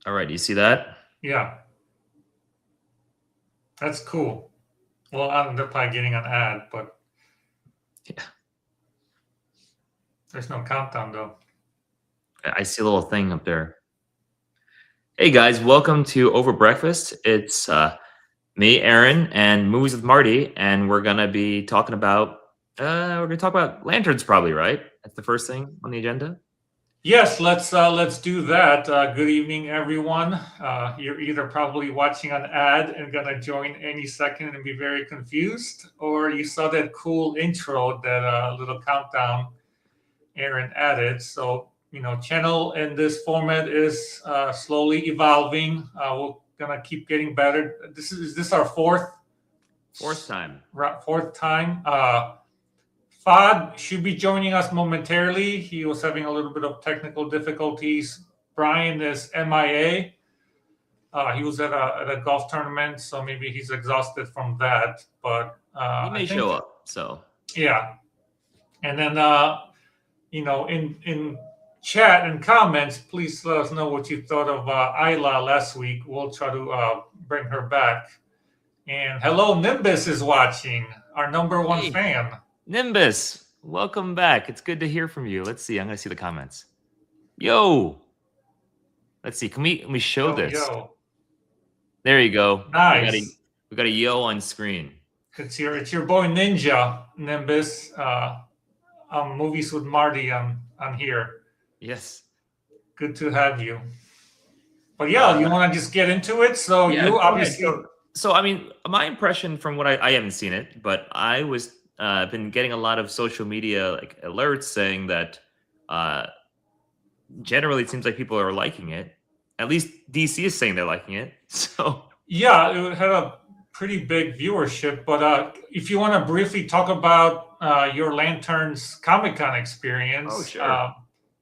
All right, you see that? Yeah, that's cool. Well, they're probably getting an ad, but Yeah. there's no countdown though. I see a little thing up there. Hey guys, welcome to Over Breakfast. It's me, Aaron, and Movies with Marty, and we're gonna talk about lanterns, probably, right? That's the first thing on the agenda. Yes, let's do that. Good evening, everyone. You're either probably watching an ad and gonna join any second and be very confused, or you saw that cool intro, that little countdown Aaron added. So channel in this format is slowly evolving. We're gonna keep getting better. Is this our Fourth time. fourth time? Fad should be joining us momentarily. He was having a little bit of technical difficulties. Brian is MIA. He was at a golf tournament, so maybe he's exhausted from that. But He I may think, show up. So yeah. And then, in chat and comments, please let us know what you thought of Ayla last week. We'll try to bring her back. And hello, Nimbus is watching, our number one hey, fan. Nimbus, welcome back. It's good to hear from you. Let's see. I'm gonna see the comments. Yo, let's see. Can we show Yo, this? yo. There you go. Nice. We got a yo on screen. It's your boy Ninja Nimbus. On Movies with Marty on here. Yes. Good to have you. But yeah, you want to just get into it? So Yeah, you go ahead. obviously, So, I mean, my impression from what I haven't seen it, but I was been getting a lot of social media like alerts saying that uh, generally it seems like people are liking it. At least DC is saying they're liking it. So, yeah, it had a pretty big viewership. But if you want to briefly talk about your Lanterns Comic Con oh experience, sure,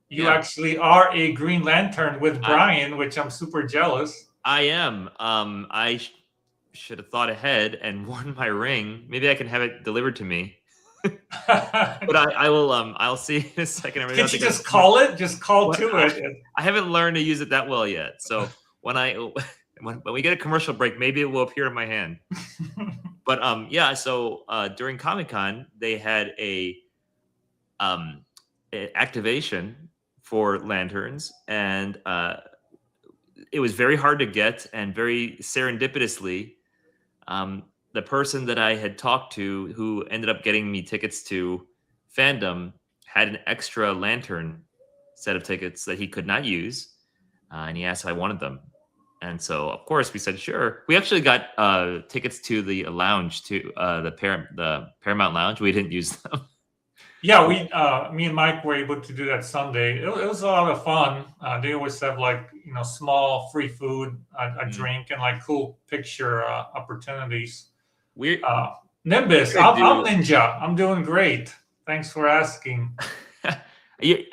you yeah, actually are a Green Lantern with I Brian, which I'm super jealous. I am. Should have thought ahead and worn my ring. Maybe I can have it delivered to me. But I will I'll see in a second. I Can't don't you think I just call it? Just call what to it. I haven't learned to use it that well yet. So when I when we get a commercial break, maybe it will appear in my hand. But yeah, so during Comic Con they had activation for lanterns, and it was very hard to get, and very serendipitously, the person that I had talked to who ended up getting me tickets to fandom had an extra lantern set of tickets that he could not use, and he asked if I wanted them. And so, of course, we said sure. We actually got tickets to the lounge, to the Paramount Lounge. We didn't use them. Yeah, me and Mike were able to do that Sunday. It was a lot of fun. They always have like small free food, a Mm. drink, and like cool picture opportunities. We Uh, Nimbus, we're gonna I'm do. Ninja. I'm doing great. Thanks for asking. In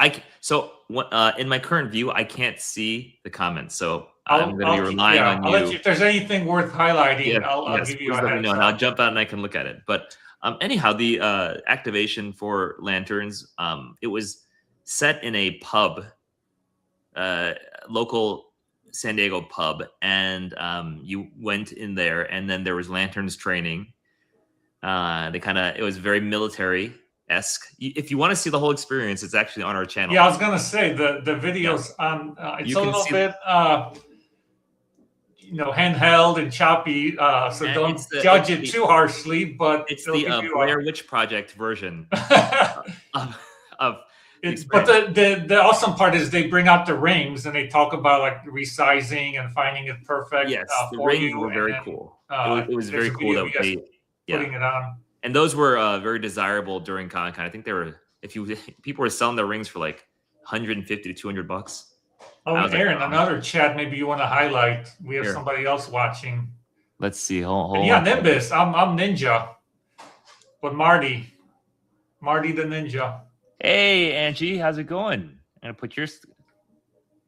my current view, I can't see the comments, so I'm I'll going to be I'll keep, relying yeah. on I'll let you. you. If there's anything worth highlighting, Yes, I'll yes, give you please a let me know, heads and I'll up. jump out and I can look at it. But anyhow, the activation for lanterns, it was set in a pub, uh, local San Diego pub, and you went in there, and then there was lanterns training. It was very military esque. If you want to see the whole experience, it's actually on our channel. Yeah, I was gonna say the Yeah, videos on. It's you a can little see. bit handheld and choppy, so don't It's the judge it too harshly, but it'll give you Blair Witch Project version a of the but experience. the awesome part is they bring out the rings and they talk about like resizing and finding it perfect Yes, the for rings you, were and very then cool. It was there's very a cool video of that you guys yeah, putting it on. and those were very desirable during Comic Con. I think they were, if you people were selling their rings for like 150 to $200. Oh, I was like, Aaron, another chat maybe you want to highlight. We have here, somebody else watching. let's see. And Hold yeah, on. Nimbus, I'm Ninja, but Marty the Ninja. Hey, Angie, how's it going? I'm gonna put your.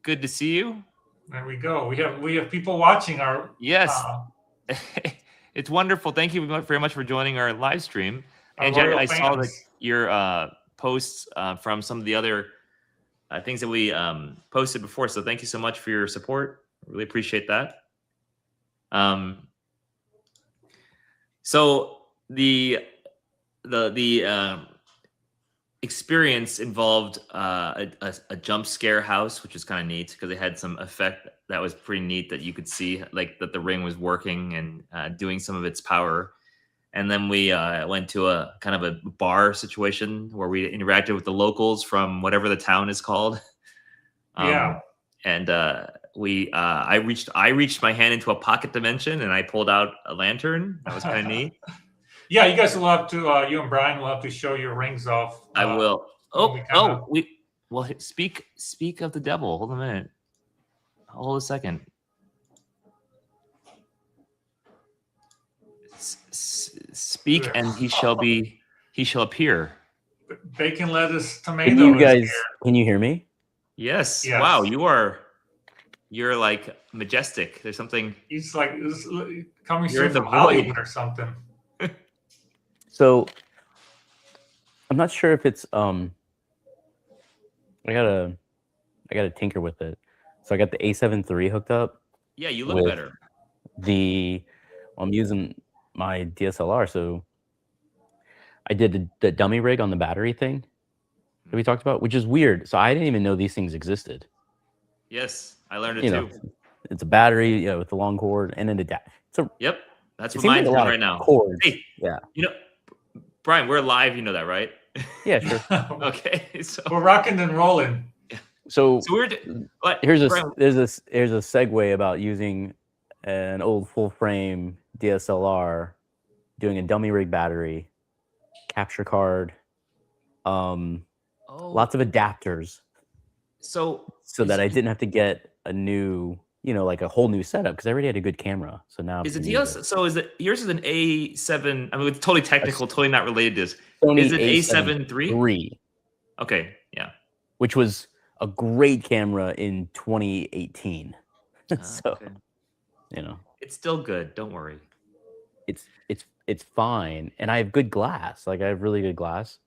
Good to see you. There we go. We have people watching our. Yes, uh, it's wonderful. Thank you very much for joining our live stream. our Angie, loyal I saw that fans. your posts from some of the other things that we posted before. So thank you so much for your support. Really appreciate that. So the experience involved a jump scare house, which was kind of neat because they had some effect that was pretty neat that you could see, like that the ring was working and doing some of its power. And then we went to a kind of a bar situation where we interacted with the locals from whatever the town is called. Yeah. And I reached my hand into a pocket dimension and I pulled out a lantern. That was kind of neat. Yeah, you guys will have to. You and Brian will have to show your rings off. I will. Speak of the devil. Hold a minute. Hold a second. Speak, and he shall appear. Bacon, lettuce, tomato. Can you guys? Can you hear me? Yes. Wow, you're like majestic. There's something. He's like coming straight from Hollywood or something. So I'm not sure if it's I gotta tinker with it. So I got the A7 III hooked up. Yeah, you look better. I'm using my DSLR, so I did the dummy rig on the battery thing that we talked about, which is weird. So I didn't even know these things existed. Yes, I learned it too. It's a battery, with the long cord and an adapter. Yep, that's what mine's doing right now. Cords. Hey, Brian, we're live. You know that, right? Yeah, sure. Okay, so we're rocking and rolling. So we're there's a segue about using an old full frame DSLR, doing a dummy rig battery, capture card, lots of adapters. So that I didn't have to get a new, like a whole new setup because I already had a good camera. So now is it yours is an A7? I mean, it's totally technical, totally not related to this. Is it A7 III? Okay, yeah. Which was a great camera in 2018. Okay. It's still good. Don't worry. It's fine, and I have good glass. Like I have really good glass.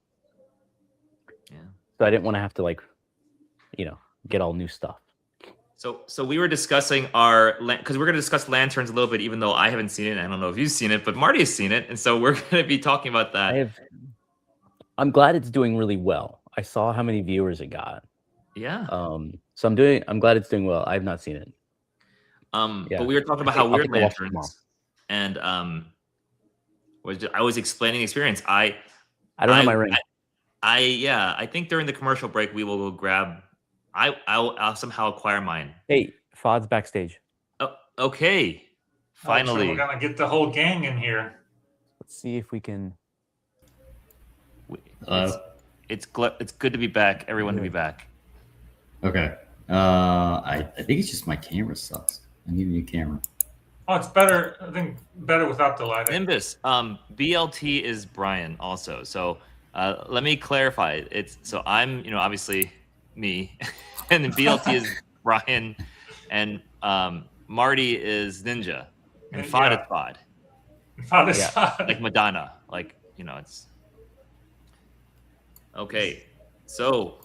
Yeah. So I didn't want to have to get all new stuff. So we were discussing because we're going to discuss lanterns a little bit, even though I haven't seen it. I don't know if you've seen it, but Marty has seen it, and so we're going to be talking about that. I'm glad it's doing really well. I saw how many viewers it got. Yeah. So I'm glad it's doing well. I have not seen it. But we were talking about how weird lanterns, and I was explaining the experience. I don't have my ring. I think during the commercial break we will go grab. I'll somehow acquire mine. Hey, Fod's backstage. Oh, okay. Finally, we're gonna get the whole gang in here. Let's see if we can. It's good to be back. Everyone to be back. Okay. I think it's just my camera sucks. I need a new camera. Oh, it's better. I think better without the lighting. Nimbus. BLT is Brian also. So let me clarify. So I'm obviously me, and then BLT is Brian, and Marty is Ninja, and Fod is Fod. Fod is Fod. Like Madonna. Like it's okay. So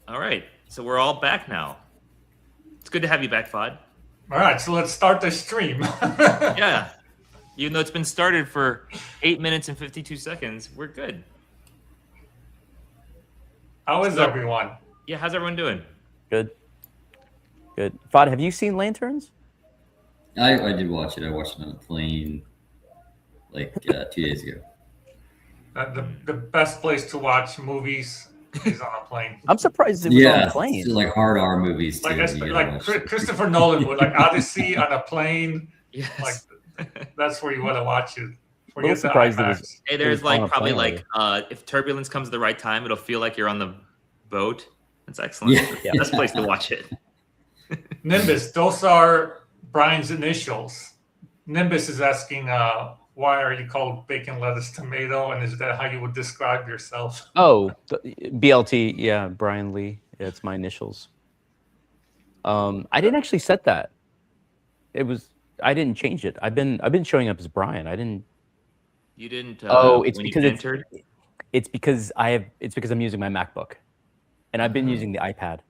all right. So we're all back now. It's good to have you back, Fod. All right, so let's start the stream. Yeah. Even though it's been started for 8 minutes and 52 seconds, we're good. How is everyone? Yeah, how's everyone doing? Good. Fod, have you seen Lanterns? I did watch it. I watched it on a plane like 2 days ago. The best place to watch movies is on a plane. I'm surprised it was on a plane. It's like hard R movies too. Like Christopher Nolan would, like Odyssey on a plane. Yes. Like that's where you want to watch it. I'm a little surprised it was. Hey, there's probably if turbulence comes at the right time, it'll feel like you're on the boat. That's excellent. Yeah. Best place to watch it. Nimbus, those are Brian's initials. Nimbus is asking, why are you called bacon, lettuce, tomato? And is that how you would describe yourself? Oh, BLT. Yeah, Brian Lee. Yeah, it's my initials. I didn't actually set that. I didn't change it. I've been showing up as Brian. I didn't. You didn't. It's because I'm using my MacBook. and I've been Mhm. using the iPad,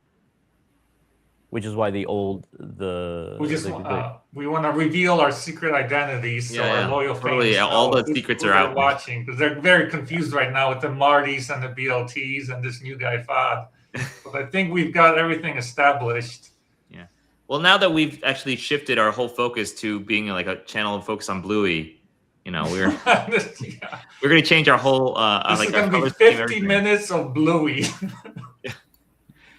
which is why we want to reveal our secret identities so our loyal Totally. fans Yeah, all know the secrets who are they're out. watching, because they're very confused right now with the Martys and the BLTs and this new guy Fad. But I think we've got everything established. Yeah. Well, now that we've actually shifted our whole focus to being like a channel of focus on Bluey, we're Yeah. we're going to change our whole This like is our going to be color scheme, 50 everything. minutes of Bluey.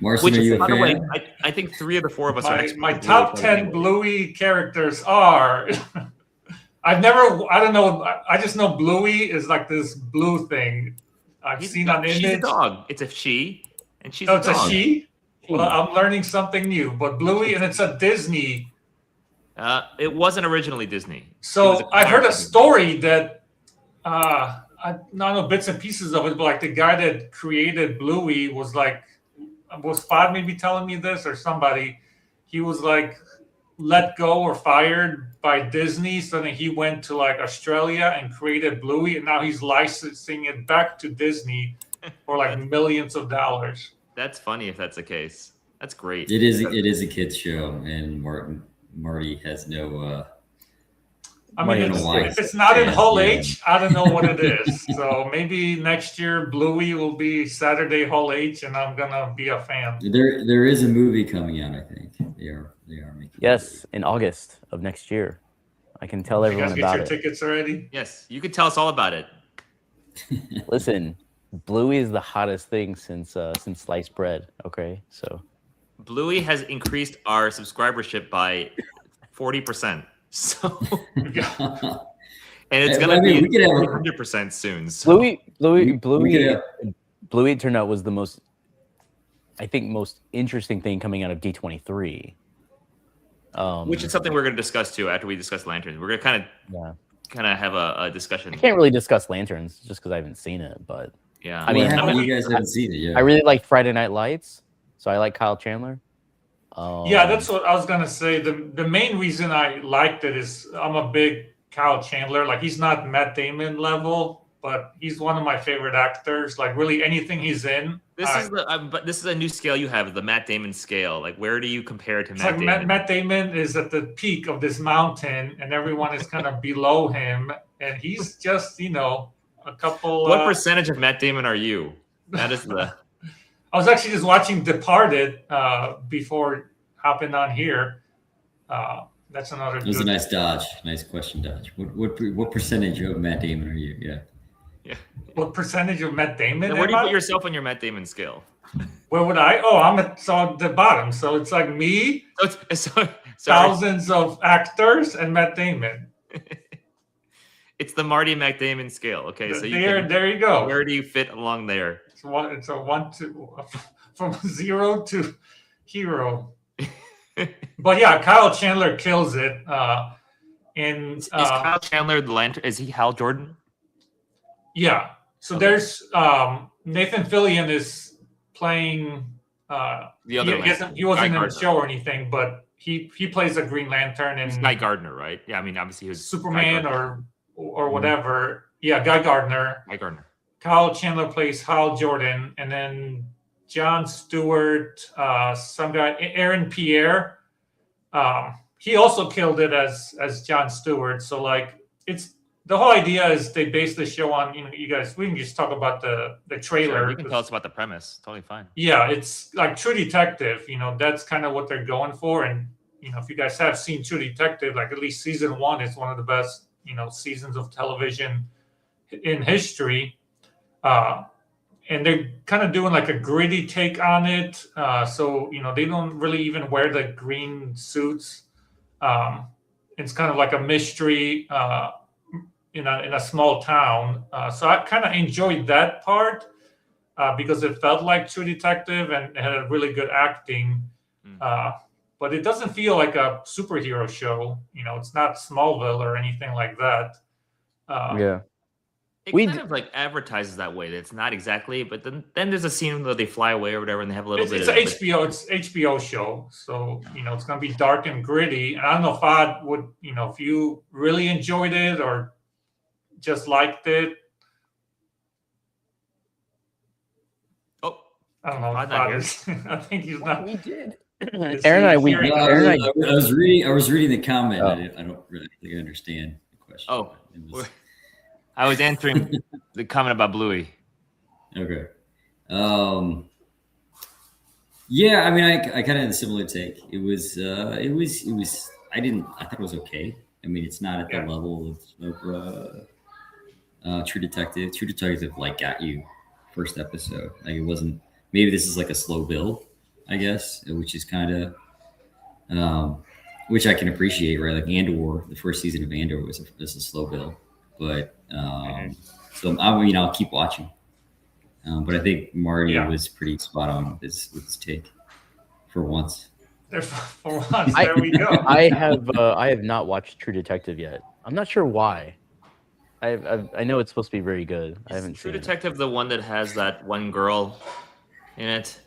Marcin, Which are is, you a by the way, fan? I think 3 of the 4 of us are experts My in Bluey top colors 10 anyway. Bluey characters are. I don't know. I just know Bluey is like this blue thing I've seen on She's a Image. dog. It's a she, and she's Oh, a it's dog. a she? Well, I'm learning something new. But Bluey, and it's a Disney. It wasn't originally Disney. So I heard a story that I don't know bits and pieces of it, but like the guy that created Bluey was Fod maybe telling me this or somebody. He was like let go or fired by Disney, so then he went to like Australia and created Bluey, and now he's licensing it back to Disney for like millions of dollars. That's funny if that's the case. That's great. It is a kids show, and Marty has no. I mean, if it's not in Hull H, I don't know what it is. So maybe next year Bluey will be Saturday Hull H, and I'm gonna be a fan. There is a movie coming out. I think they are making. Yes, in August of next year. I can tell everyone about it. You guys get your tickets already? Yes, you could tell us all about it. Listen, Bluey is the hottest thing since sliced bread. Okay, so Bluey has increased our subscribership by 40%. So, and it's gonna be 100% soon. So. Bluey turned out was the most interesting thing coming out of D23. Which is something we're going to discuss too after we discuss Lanterns. We're going to kind of have a discussion. I can't really discuss Lanterns just because I haven't seen it, but yeah, I mean, you guys haven't seen it yet. I really like Friday Night Lights, so I like Kyle Chandler. Yeah, that's what I was gonna say. The main reason I liked it is I'm a big Kyle Chandler. Like, he's not Matt Damon level, but he's one of my favorite actors. Like, really anything he's in. But this is a new scale you have, the Matt Damon scale. Like, where do you compare to Matt Damon? Matt Damon is at the peak of this mountain, and everyone is kind of below him, and he's just a couple. What percentage of Matt Damon are you? That is the. I was actually just watching Departed before hopping on here. That's another. That was a nice dodge. Nice question, dodge. What percentage of Matt Damon are you? Yeah. Yeah. What percentage of Matt Damon? Now, where do you put yourself on your Matt Damon scale? Where would I? Oh, I'm at the bottom. So it's like me, thousands of actors, and Matt Damon. It's the Marty Matt Damon scale. Okay, so there you go. Where do you fit along there? It's a 1 to from 0 to hero. But yeah, Kyle Chandler kills it. Is Kyle Chandler the Lantern? Is he Hal Jordan? Yeah. So there's Nathan Fillion is playing. The other he wasn't in the show or anything, but he plays a Green Lantern and Guy Gardner, right? Yeah, I mean obviously he was Superman or whatever. Yeah, Guy Gardner. Guy Gardner. Kyle Chandler plays Hal Jordan, and then Jon Stewart, some guy, Aaron Pierre. He also killed it as Jon Stewart. So like it's the whole idea is they base the show on you guys. We can just talk about the trailer. Sure, you can tell us about the premise. Totally fine. Yeah, it's like True Detective. That's kind of what they're going for. And if you guys have seen True Detective, like at least season 1 is one of the best seasons of television in history. And they're kind of doing like a gritty take on it. So they don't really even wear the green suits. It's kind of like a mystery in a small town. So I kind of enjoyed that part because it felt like True Detective and it had a really good acting. But it doesn't feel like a superhero show. It's not Smallville or anything like that. Yeah. It kind of like advertises that way. That's not exactly, but then there's a scene where they fly away or whatever, and they have a little bit. It's HBO show, so it's gonna be dark and gritty. And I don't know if I would, if you really enjoyed it or just liked it. Oh, I don't know. Todd not here? I think he's not. We did. Is Aaron and he I, we, here? No, Aaron and I, I was reading the comment. Oh. I don't really think I understand the question. Oh, It was- I was answering the comment about Bluey. okay. Yeah, I mean, I kind of had a similar take. It was. I thought it was okay. I mean, it's not at the level of True Detective. True Detective like got you first episode. Like it wasn't. Maybe this is like a slow build, I guess, which is kind of, which I can appreciate, right? Like Andor, the first season of Andor was a slow build, but so I'll keep watching. But I think Marty was pretty spot on with his take for once. For once, there we go. I have not watched True Detective yet. I'm not sure why. I know it's supposed to be very good. I haven't True seen Detective the one that has that one girl in it?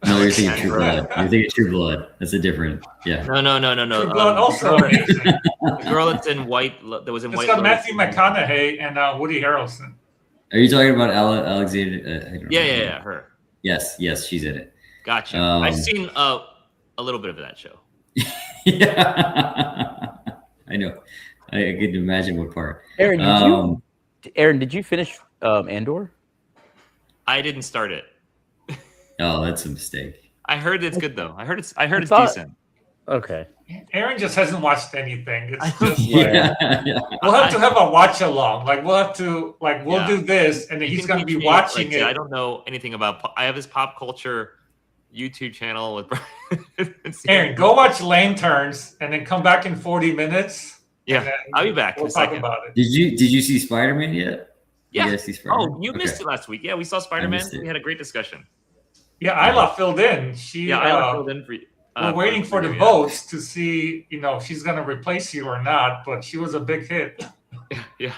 No, you're thinking True Blood. You're thinking True Blood. That's a different. Yeah. No. True Blood also amazing. The girl that's in white. That was in It's white. got Lotus. Matthew McConaughey and Woody Harrelson. Are you talking about Alexander? I don't know. Yeah, her. Yes, she's in it. Gotcha. I've seen a little bit of that show. Yeah, I know. I can imagine what part. Aaron, did you finish Andor? I didn't start it. Oh, that's a mistake. I heard it's good though. I heard it's thought- decent. Okay. Aaron just hasn't watched anything. It's just Yeah. we'll have to have a watch along. Like we'll do this, and then he's going to be watching it. I don't know anything about. I have this pop culture YouTube channel with. Aaron, go watch Lanterns, and then come back in 40 minutes. Yeah, I'll be back. We'll in a talk second. about it. Did you see Spider-Man yet? Yeah. You guys see Spider-Man? Oh, you missed it last week. Yeah, we saw Spider-Man. missed it. We had a great discussion. Yeah, Isla filled in. I filled in for you. We're waiting for the votes to see, if she's going to replace you or not. But she was a big hit. Yeah.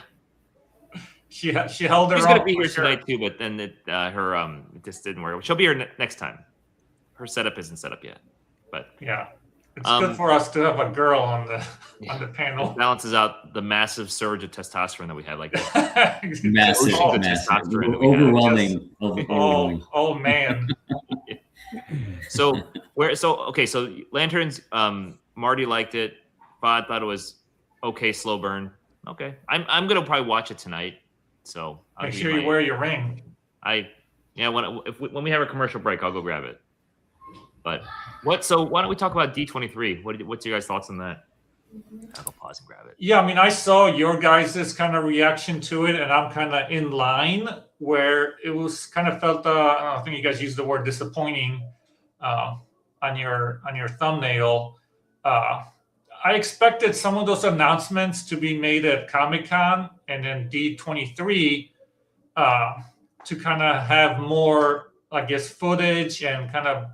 She held her own. She's going to be for here sure. tonight too, but then it just didn't work. She'll be here next time. Her setup isn't set up yet, but Yeah, it's good for us to have a girl on the panel. balances out the massive surge of testosterone that we had. Like Massive, Oh, massive, testosterone that we had. overwhelming, overwhelming. Oh man. So Lanterns. Marty liked it. Bod thought it was okay, slow burn. Okay, I'm gonna probably watch it tonight. So I'll Make give sure you wear your ring. when we have a commercial break, I'll go grab it. But so why don't we talk about D23? What's your guys' thoughts on that? I'll go pause and grab it. Yeah, I mean, I saw your guys' kind of reaction to it, and I'm kind of in line where it was kind of felt. I think you guys used the word disappointing on your thumbnail. I expected some of those announcements to be made at Comic-Con and then D23 to kind of have more, I guess, footage and kind of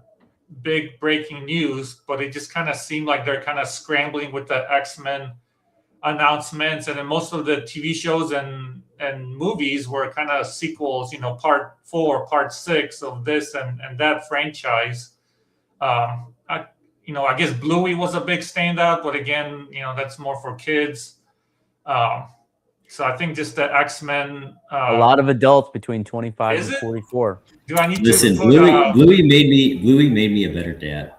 big breaking news, but it just kind of seemed like they're kind of scrambling with the X-Men announcements, and then most of the TV shows and movies were kind of sequels, part 4, part 6 of this and that franchise. I guess Bluey was a big standout, but again, that's more for kids. So I think just the X-Men. A lot of adults between 25 Is and it? 44. Do I need Listen, to put, Bluey made me a better dad.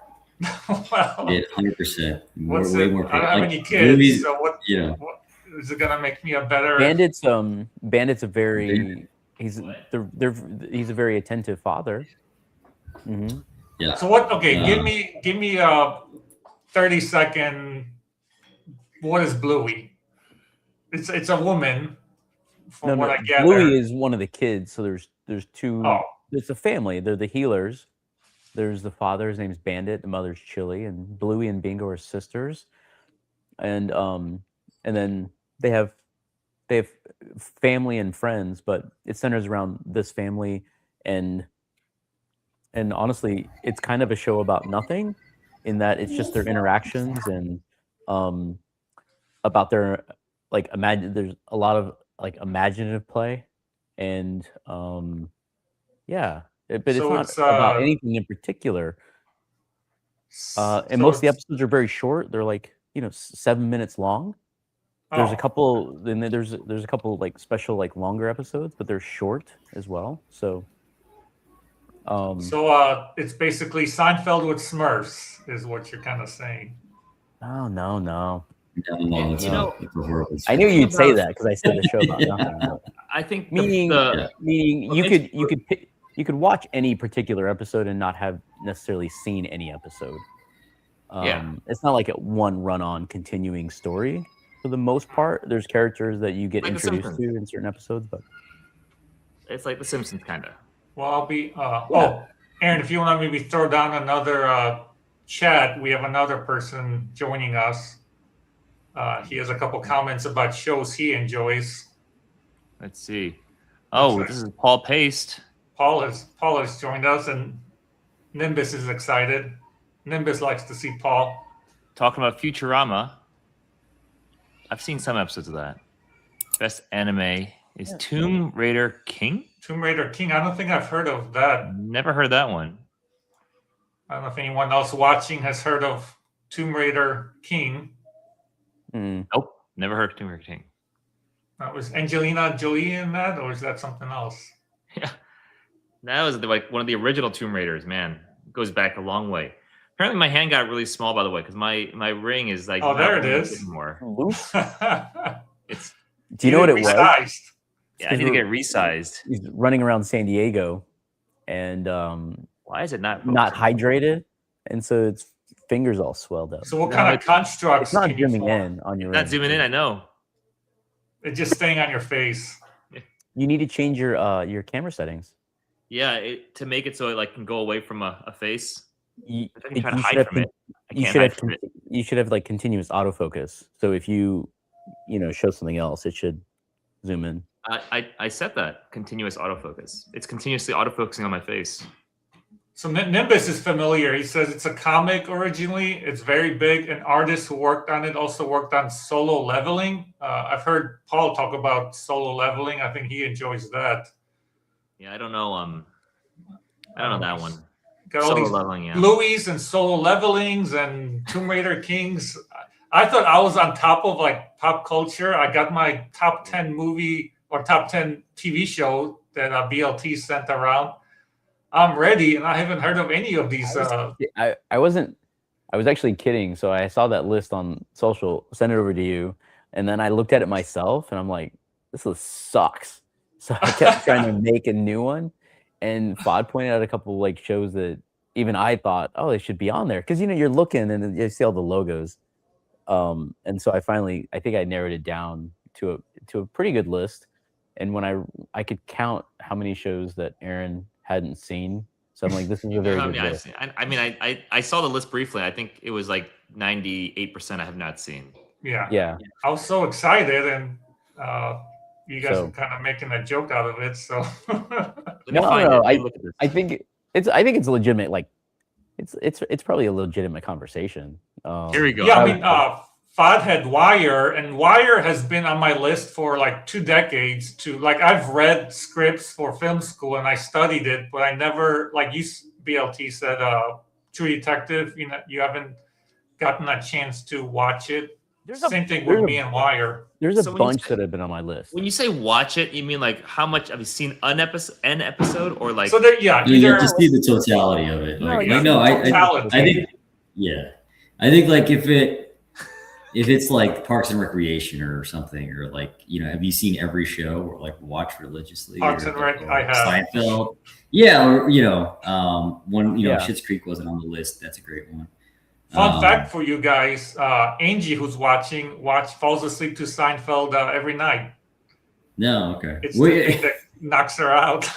well, Yeah, 100%. what's way it? more. I don't have any kids, Bluey's- so what is it gonna make me a better? Bandit's a very he's a very attentive father. Mm-hmm. Yeah. So what? Okay, give me a 30-second. What is Bluey? It's a woman. From what I gather. Bluey is one of the kids. So there's two. Oh. There's a family. They're the healers. There's the father. His name's Bandit. The mother's Chili, and Bluey and Bingo are sisters. And then they have family and friends, but it centers around this family, and honestly, it's kind of a show about nothing, in that it's just their interactions and about their there's a lot of imaginative play, and but it's So not it's, about anything in particular. And most of the episodes are very short. They're 7 minutes long. There's a couple, and then there's a couple special longer episodes, but they're short as well. So So it's basically Seinfeld with Smurfs, is what you're kind of saying. Oh no. No, it's You know, it's a horrible I knew thing you'd say about- that because I said the show about nothing. But I think meaning, the meaning what you makes- could you could watch any particular episode and not have necessarily seen any episode. Yeah. It's not like a one run-on continuing story for the most part. There's characters that you get Like The introduced to Simpsons. in certain episodes, but it's like The Simpsons, kind of. Well, I'll be. Oh, Aaron, if you want to maybe throw down another chat, we have another person joining us. He has a couple comments about shows he enjoys. Let's see. Oh, this is Paul Paste. Paul has joined us, and Nimbus is excited. Nimbus likes to see Paul. Talking about Futurama. I've seen some episodes of that. Best anime is Tomb Raider King. Tomb Raider King. I don't think I've heard of that. Never heard that one. I don't know if anyone else watching has heard of Tomb Raider King. Nope, never heard of Tomb Raider King. Was Angelina Jolie in that, or is that something else? Yeah, that was like one of the original Tomb Raiders. Man, it goes back a long way. Apparently, my hand got really small, by the way, because my ring is like. Oh, not there it really is. Anymore. loose. It's Do you know what it was? Resized. yeah. I need to get resized. He's running around San Diego, and Why is it not hydrated, and so its fingers all swelled up. So what No, kind of it's constructs? It's not can you zooming form? in on your. Not ring. zooming in? I know. It's just staying on your face. You need to change your camera settings. Yeah, to make it so it like can go away from a face. You, I can try to you should hide have from it. I you can't should hide have from it. you should have like continuous autofocus. So if you show something else, it should zoom in. I set that continuous autofocus. It's continuously autofocusing on my face. So Nimbus is familiar. He says it's a comic originally. It's very big. An artist who worked on it also worked on Solo Leveling. I've heard Paul talk about Solo Leveling. I think he enjoys that. Yeah, I don't know. I don't know that one. Got all Solo these leveling, yeah. Blueies and Solo Levelings and Tomb Raider Kings. I thought I was on top of like pop culture. I got my top 10 movie or top 10 TV show that BLT sent around. I'm ready, and I haven't heard of any of these. I wasn't. I was actually kidding. So I saw that list on social, sent it over to you, and then I looked at it myself, and I'm like, this list sucks. So I kept trying to make a new one, and Fod pointed out a couple like shows that even I thought, oh, they should be on there because you're looking and you see all the logos, and so I think I narrowed it down to a pretty good list, and when I could count how many shows that Aaron hadn't seen. So I'm like, this is a very good list. I saw the list briefly. I think it was like 98% I have not seen. Yeah. I was so excited, and you guys are kind of making a joke out of it. So no. I think it's legitimate. Like, it's probably a legitimate conversation. Here we go. Yeah, I mean, Fod had Wire, and Wire has been on my list for like 2 decades. I've read scripts for film school and I studied it, but I never, like you, BLT said, True Detective. You haven't gotten a chance to watch it. Same thing with me and Wire. There's a bunch that have been on my list. When you say watch it, you mean like how much have you seen an episode, or like? So there, you have to see the totality of it. I think like if it's like Parks and Recreation or something, or like, have you seen every show or like watch religiously? Parks and Rec, I have. Seinfeld. Yeah, or one, Schitt's Creek wasn't on the list. That's a great one. Fun fact for you guys: Angie, who's falls asleep to Seinfeld every night. No, okay. It's the thing that knocks her out.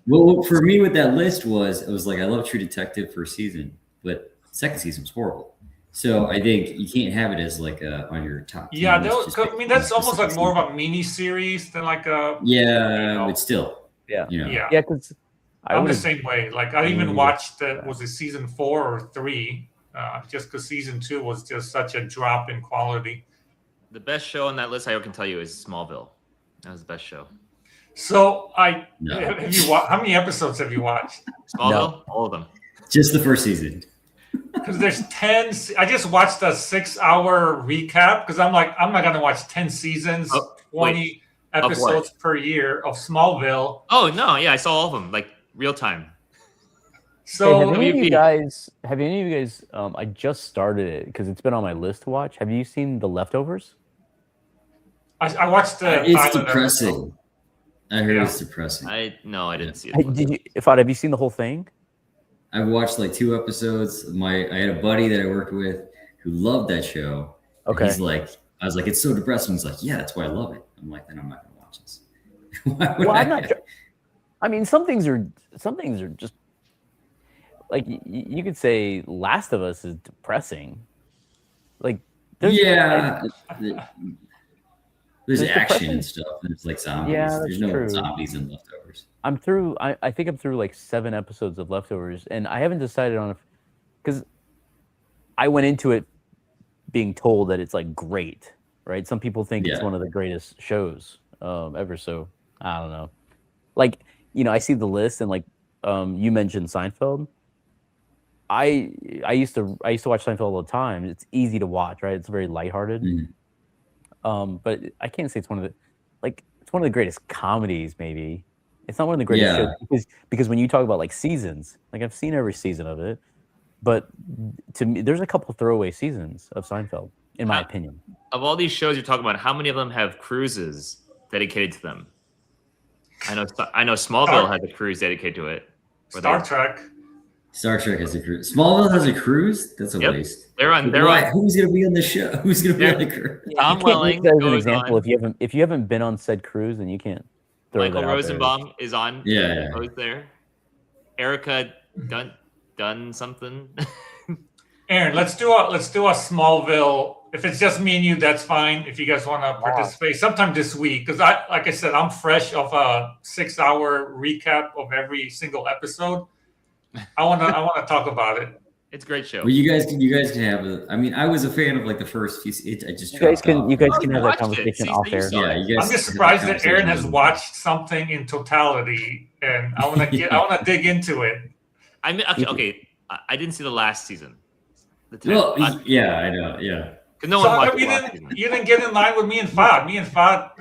Well, for me, with that list it was like I love True Detective first season, but second season was horrible. So I think you can't have it as like on your top. Yeah, that's almost like more of a mini series than like a. Yeah, but still. Yeah. Yeah. Because I'm the same way. Like I even watched was it season 4 or 3? Just because season 2 was just such a drop in quality. The best show on that list I can tell you is Smallville. That was the best show. So have you how many episodes have you watched? Smallville, No. all of them. Just the first season. Because there's 10. I just watched a 6-hour recap because I'm like, I'm not gonna watch 10 seasons, 20 episodes per year of Smallville. Oh no, yeah, I saw all of them like real time. So have any of you WP. guys? I just started it because it's been on my list to watch. Have you seen The Leftovers? I watched the It's pilot depressing. episode. I heard Yeah. it's depressing. I didn't see Hey, it. did you? Ifad, have you seen the whole thing? I watched like 2 episodes. I had a buddy that I worked with who loved that show. And Okay. he's like, I was like, it's so depressing. He's like, yeah, that's why I love it. I'm like, then I'm not gonna watch this. Why would Well, I? I'm not. I mean, some things are just like you could say. Last of Us is depressing. Like, Yeah. There's There's action depressing- and stuff, and it's like zombies. Yeah, There's that's no true. zombies in Leftovers. I'm through. I think I'm through like 7 episodes of Leftovers, and I haven't decided on because I went into it being told that it's like great, right? Some people think it's Yeah. one of the greatest shows ever. So I don't know. Like, I see the list, and like you mentioned Seinfeld. I used to watch Seinfeld all the time. It's easy to watch, right? It's very lighthearted. Mhm. But I can't say it's one of the greatest comedies. Maybe it's not one of the greatest Yeah. shows because when you talk about like seasons, like I've seen every season of it, but to me, there's a couple throwaway seasons of Seinfeld, in my opinion. Of all these shows you're talking about, how many of them have cruises dedicated to them? I know Smallville has a cruise dedicated to it. Star Trek. Star Trek has a cruise. Smallville has a cruise? That's a Yep. waste. They're on. Who's gonna be on the show? Who's gonna be on the cruise? Tom You can't Welling use that as an goes example. on. If you haven't been on said cruise, then you can't throw Michael that out Rosenbaum is on. Yeah. Goes there. Erica done something. Aaron, let's do a Smallville. If it's just me and you, that's fine. If you guys want to participate sometime this week, because like I said, I'm fresh of a 6-hour recap of every single episode. I wanna talk about it. It's a great show. Well, you guys can have a. I mean, I was a fan of like the first few. I just there. You guys dropped can off. have that watched it. conversation See, off so you air. saw Yeah, you guys. I'm just have surprised that that Aaron has conversation. watched something in totality, and I wanna dig into it. I mean, okay. I didn't see the last season. Well, yeah, I know. Yeah. Because no So one how watched come the last season. you didn't get in line with me and Fad? Me and Fad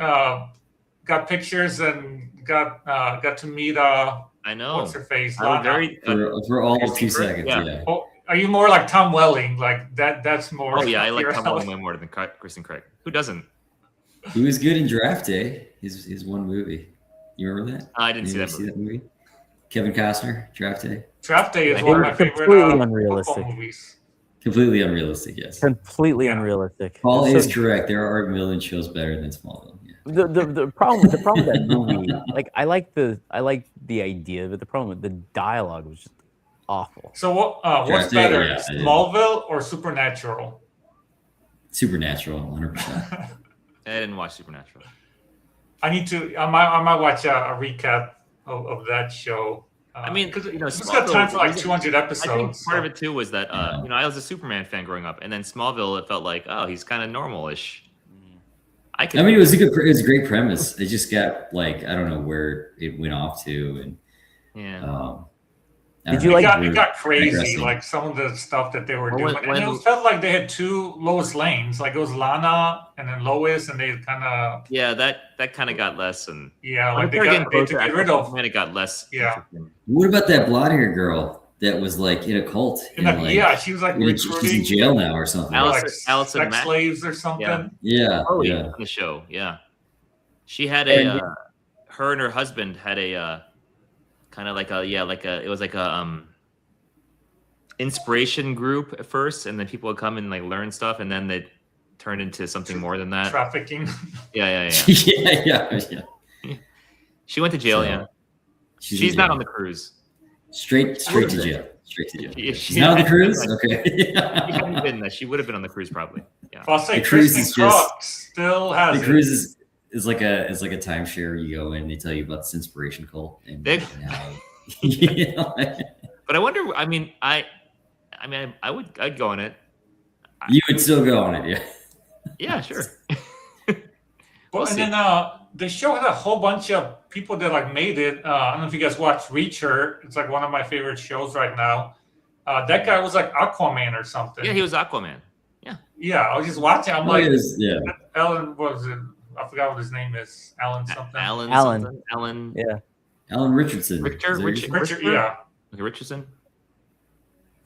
got pictures and got to meet I know. what's her face? I was Lana. very. For all Very 2 secret, seconds. yeah. Yeah. Oh, are you more like Tom Welling? Like that? That's more. Oh yeah, I like your Tom alley. Welling way more than Kristen Craig. Who doesn't? He was good in Draft Day. His one movie. You remember that? I didn't see Did you that movie. Kevin Costner, Draft Day. Draft Day is It one of was my favorite completely unrealistic. football movies. Completely unrealistic. Yes. Completely Yeah. unrealistic. Paul It's is so- correct. There are a million shows better than Smallville. Yeah. the problem with that movie, like I like the idea, but the problem with the dialogue was just awful. So what's Draft Day, better, yeah, yeah. Smallville or Supernatural? Supernatural, 100%. I didn't watch Supernatural. I need to. I might watch a recap of that show. I mean, because you know, it's got Smallville- time for like 200 episodes. I think part so- of it too was that I was a Superman fan growing up, and then Smallville, it felt like, oh, he's kind of normal-ish. I mean, it was a great premise. It just got like I don't know where it went off to, and yeah. I Did don't you know, like- It got crazy, digressing. like some of the stuff that they were Well, doing, when- and it felt like they had 2 Lois Lanes. Like it was Lana and then Lois, and they kind of Yeah, that kind of got less, and like they had to get rid of. when it got less. Yeah. interesting. What about that blonde hair girl that was like in a cult? And and, like, yeah, she was like she's in recruiting jail now or something. Allison sex Mack? slaves or something. Yeah. Yeah, Chloe yeah. on the show. Yeah, she had And- her and her husband had a kind of like it was like a inspiration group at first, and then people would come and like learn stuff, and then they turned into something more than that. Trafficking. Yeah. yeah. She went to jail. So, Yeah, She's she's in not jail. on the cruise. Straight to jail. Straight to jail. She- She's she- not on the cruise. She Okay. hadn't been there. She would have been on the cruise probably. Yeah. I'll say The cruise Kristen is just- Crook still has The cruise is like a timeshare. You go in, they tell you about this inspiration cult, and They- how- you know, But I wonder. I mean, I'd go on it. you would still go on it, yeah. Yeah, sure. Well, We'll and see. then the show had a whole bunch of people that like made it. I don't know if you guys watched Reacher. It's like one of my favorite shows right now. That guy was like Aquaman or something. Yeah, he was Aquaman. Yeah, I was just watching. I'm Oh, like, yeah. Alan, what was it? I forgot what his name is. Alan something. Alan. Alan. Something. Alan. Yeah. Alan Richardson. Richard. Is that Richard. your- Richard, yeah. Okay, Richardson.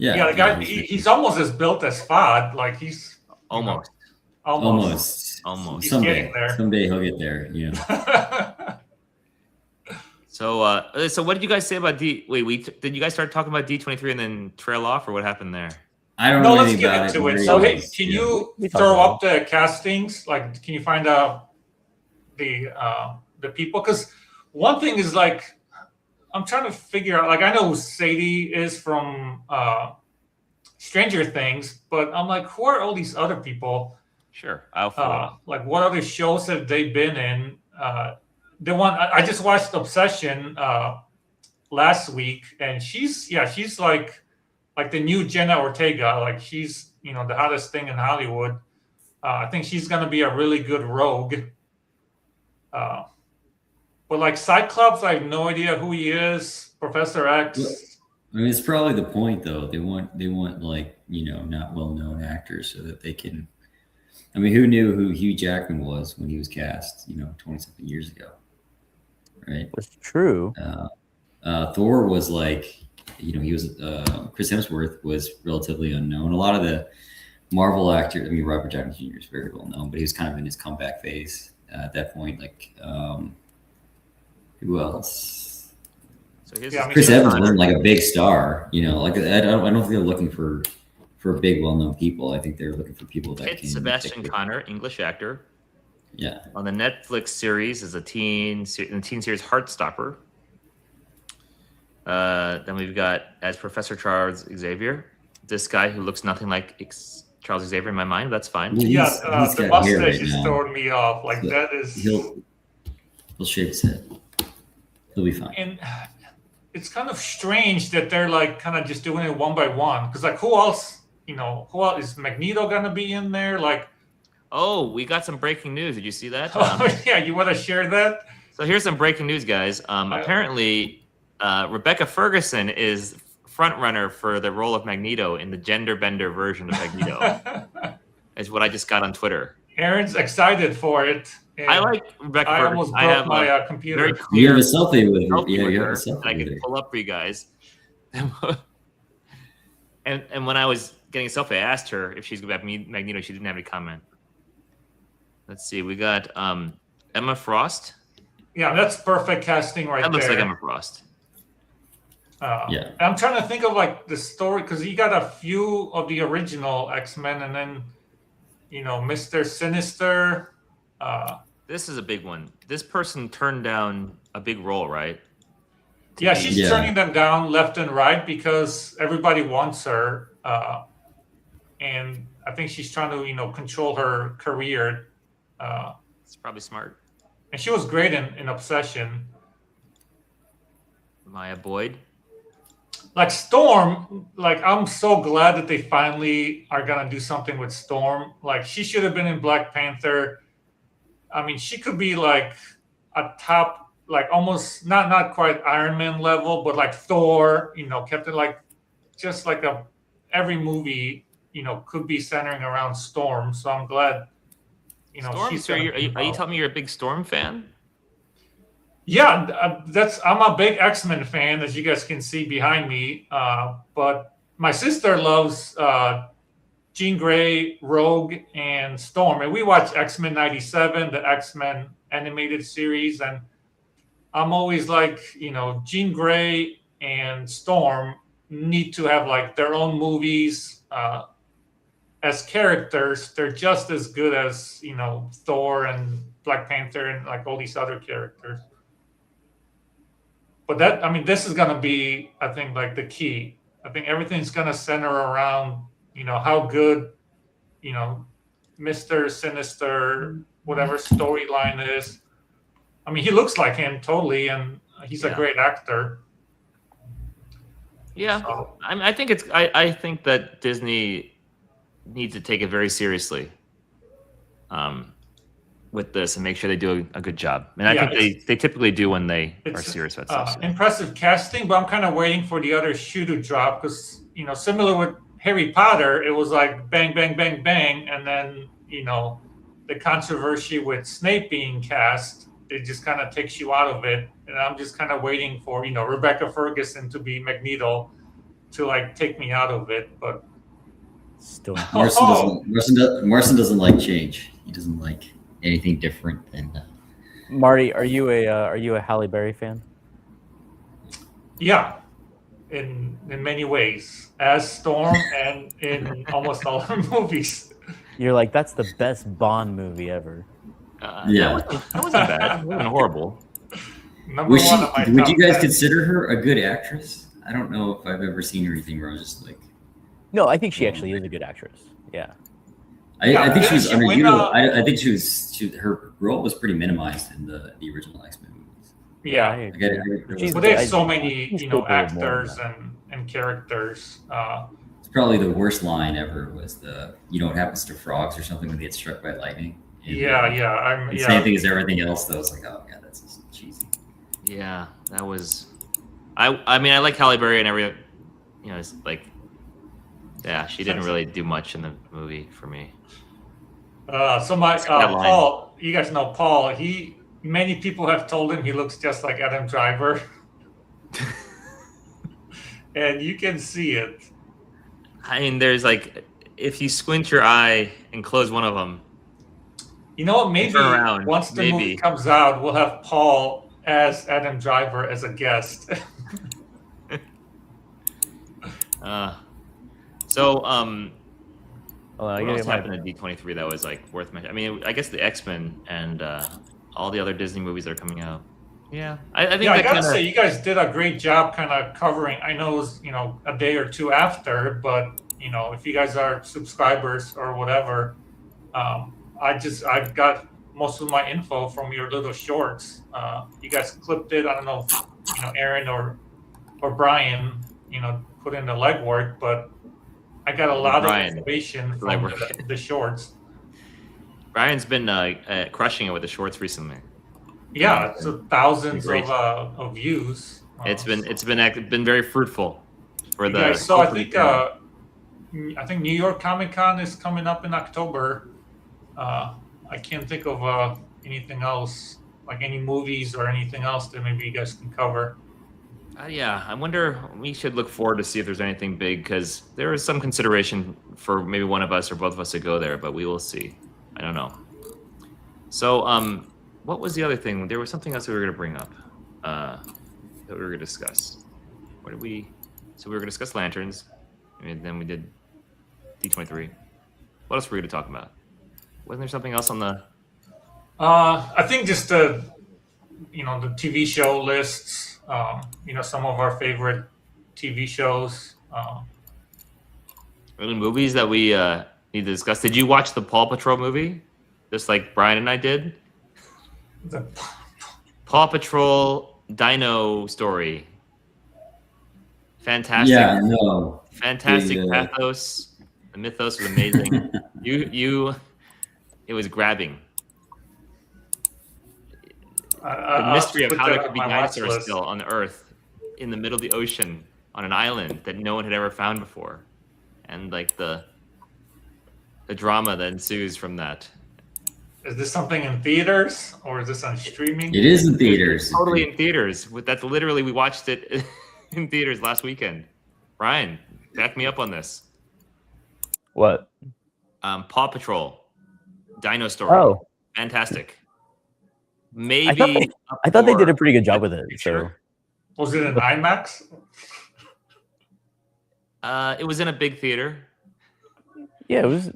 Yeah, the guy, he's almost as built as Fod. Like he's Almost. Almost. Almost. He's getting there. Someday he'll get there. So what did you guys say about did you guys start talking about D23 and then trail off, or what happened there? I don't No, know let's anything get about into it. it. So, hey, can you We talked throw about up the castings? Like, can you find out the people? Because one thing is like, I'm trying to figure out. Like, I know who Sadie is from Stranger Things, but I'm like, who are all these other people? Sure, I'll follow. Like, what other shows have they been in? The one I just watched, Obsession, last week, and she's like the new Jenna Ortega. Like she's the hottest thing in Hollywood. I think she's gonna be a really good rogue. But like Cyclops, I have no idea who he is. Professor X. I mean, it's probably the point though. They want like not well-known actors so that they can. I mean, who knew who Hugh Jackman was when he was cast 20-something years ago, right? That's true. Thor was like, he was Chris Hemsworth was relatively unknown. A lot of the Marvel actors, I mean, Robert Downey Jr. is very well known, but he was kind of in his comeback phase at that point. Like, who else? So here's Chris Evans wasn't like a big star, Like I don't think they're looking for big, well-known people. I think they're looking for people that can. Sebastian Connor, English actor. Yeah. On the Netflix series is in the teen series Heartstopper. Then we've got as Professor Charles Xavier, this guy who looks nothing like Charles Xavier in my mind. That's fine. Well, Yeah, he's the got hair mustache right is now. throwing me off. Like So that is. He'll shave his head. He'll be fine. And it's kind of strange that they're like kind of just doing it one by one. Because like who else? Who else is Magneto gonna be in there? Like. Oh, we got some breaking news. Did you see that? Yeah, you want to share that? So here's some breaking news, guys. Apparently, Rebecca Ferguson is front runner for the role of Magneto in the gender bender version of Magneto. Is what I just got on Twitter. Aaron's excited for it. I like Rebecca I Ferguson. almost I broke have my a computer. very You clear have a selfie with her. selfie Yeah, with you have a her selfie that I with can her. pull up for you guys. And when I was getting a selfie, I asked her if she's going to be Magneto. She didn't have any comment. Let's see. We got Emma Frost. Yeah, that's perfect casting right there. That looks like Emma Frost. Yeah. I'm trying to think of like the story because you got a few of the original X-Men and then, Mr. Sinister. This is a big one. This person turned down a big role, right? Yeah, she's Yeah. turning them down left and right because everybody wants her. And I think she's trying to, control her career. It's probably smart. And she was great in Obsession. Maya Boyd. Like Storm, like I'm so glad that they finally are gonna do something with Storm. Like she should have been in Black Panther. I mean, she could be like a top, like almost not quite Iron Man level, but like Thor. Captain, like just like every movie, could be centering around Storm. So I'm glad. Storm? She's So gonna are you telling me you're a big Storm fan? Yeah, I'm a big X-Men fan, as you guys can see behind me. But my sister loves Jean Grey, Rogue, and Storm, and we watch X-Men '97, the X-Men animated series, and I'm always like, Jean Grey and Storm need to have like their own movies. As characters, they're just as good as Thor and Black Panther and like all these other characters. But this is gonna be, I think, like the key. I think everything's gonna center around, how good, Mr. Sinister, whatever storyline is. I mean, he looks like him totally, and he's a great actor. Yeah, So, I think I think that Disney needs to take it very seriously with this and make sure they do a good job. And I think they typically do when they are serious about stuff. So. Impressive casting, but I'm kind of waiting for the other shoe to drop because, similar with Harry Potter, it was like bang, bang, bang, bang. And then, the controversy with Snape being cast, it just kind of takes you out of it. And I'm just kind of waiting for, Rebecca Ferguson to be Magneto. to like take me out of it, but Still, Marson doesn't like change. He doesn't like anything different than. Marty, are you a Halle Berry fan? yeah, in many ways, as Storm and in almost all her movies. You're like, that's the best Bond movie ever. Yeah. That wasn't bad. It wasn't horrible. Number Was she? one on my Would top you guys 10. consider her a good actress? I don't know if I've ever seen her anything where I was just like. No, I think she actually is a good actress. Yeah. I think she was didn't she win, underutilized. I think her role was pretty minimized in the original X-Men movies. Yeah. She's- But they have I- so many, she's you know, capable of more than actors that. and characters. It's probably the worst line ever was the you know what happens to frogs or something when they get struck by lightning. And, and same thing as everything else though. It's like, oh god, that's just cheesy. Yeah, that was. I mean, I like Halle Berry and every. It's like. Yeah, she didn't really do much in the movie for me. So my that line. Paul, you guys know Paul. Many people have told him he looks just like Adam Driver, and you can see it. I mean, there's like, if you squint your eye and close one of them. You know what? Maybe Turn around, once the maybe. movie comes out, we'll have Paul as Adam Driver as a guest. So, Hold on, I what gotta else get my- happened in D23 that was like worth mentioning? I mean, I guess the X-Men and all the other Disney movies that are coming out. Yeah, I think Yeah, I that gotta kinda, say, you guys did a great job kind of covering. I know it was, a day or two after, but, if you guys are subscribers or whatever, I've got most of my info from your little shorts. You guys clipped it. I don't know if, Aaron or Brian, put in the legwork, but I got a lot of information from the shorts. Brian's been crushing it with the shorts recently. Yeah, so thousands Great. of views. It's been very fruitful for You the. guys, so I think New York Comic Con is coming up in October. I can't think of anything else, like any movies or anything else that maybe you guys can cover. Yeah, I wonder. We should look forward to see if there's anything big because there is some consideration for maybe one of us or both of us to go there, but we will see. I don't know. So, what was the other thing? There was something else we were going to bring up that we were going to discuss. What did we? So we were going to discuss lanterns, and then we did D23. What else were we going to talk about? Wasn't there something else on the? I think just the TV show lists. Some of our favorite TV shows. Really movies that we need to discuss. Did you watch the Paw Patrol movie? Just like Brian and I did? The Paw Patrol Dino story. Fantastic. Yeah, no. Fantastic pathos. The mythos was amazing. It was grabbing. The mystery of how there could be dinosaurs still on Earth in the middle of the ocean on an island that no one had ever found before. And like the drama that ensues from that. Is this something in theaters or is this on streaming? It is in theaters. It's totally in theaters. That's literally, we watched it in theaters last weekend. Brian, back me up on this. What? Paw Patrol, Dino Story. Oh, Fantastic. Maybe I thought they did a pretty good job with it. So Was it in IMAX? it was in a big theater. yeah, it was.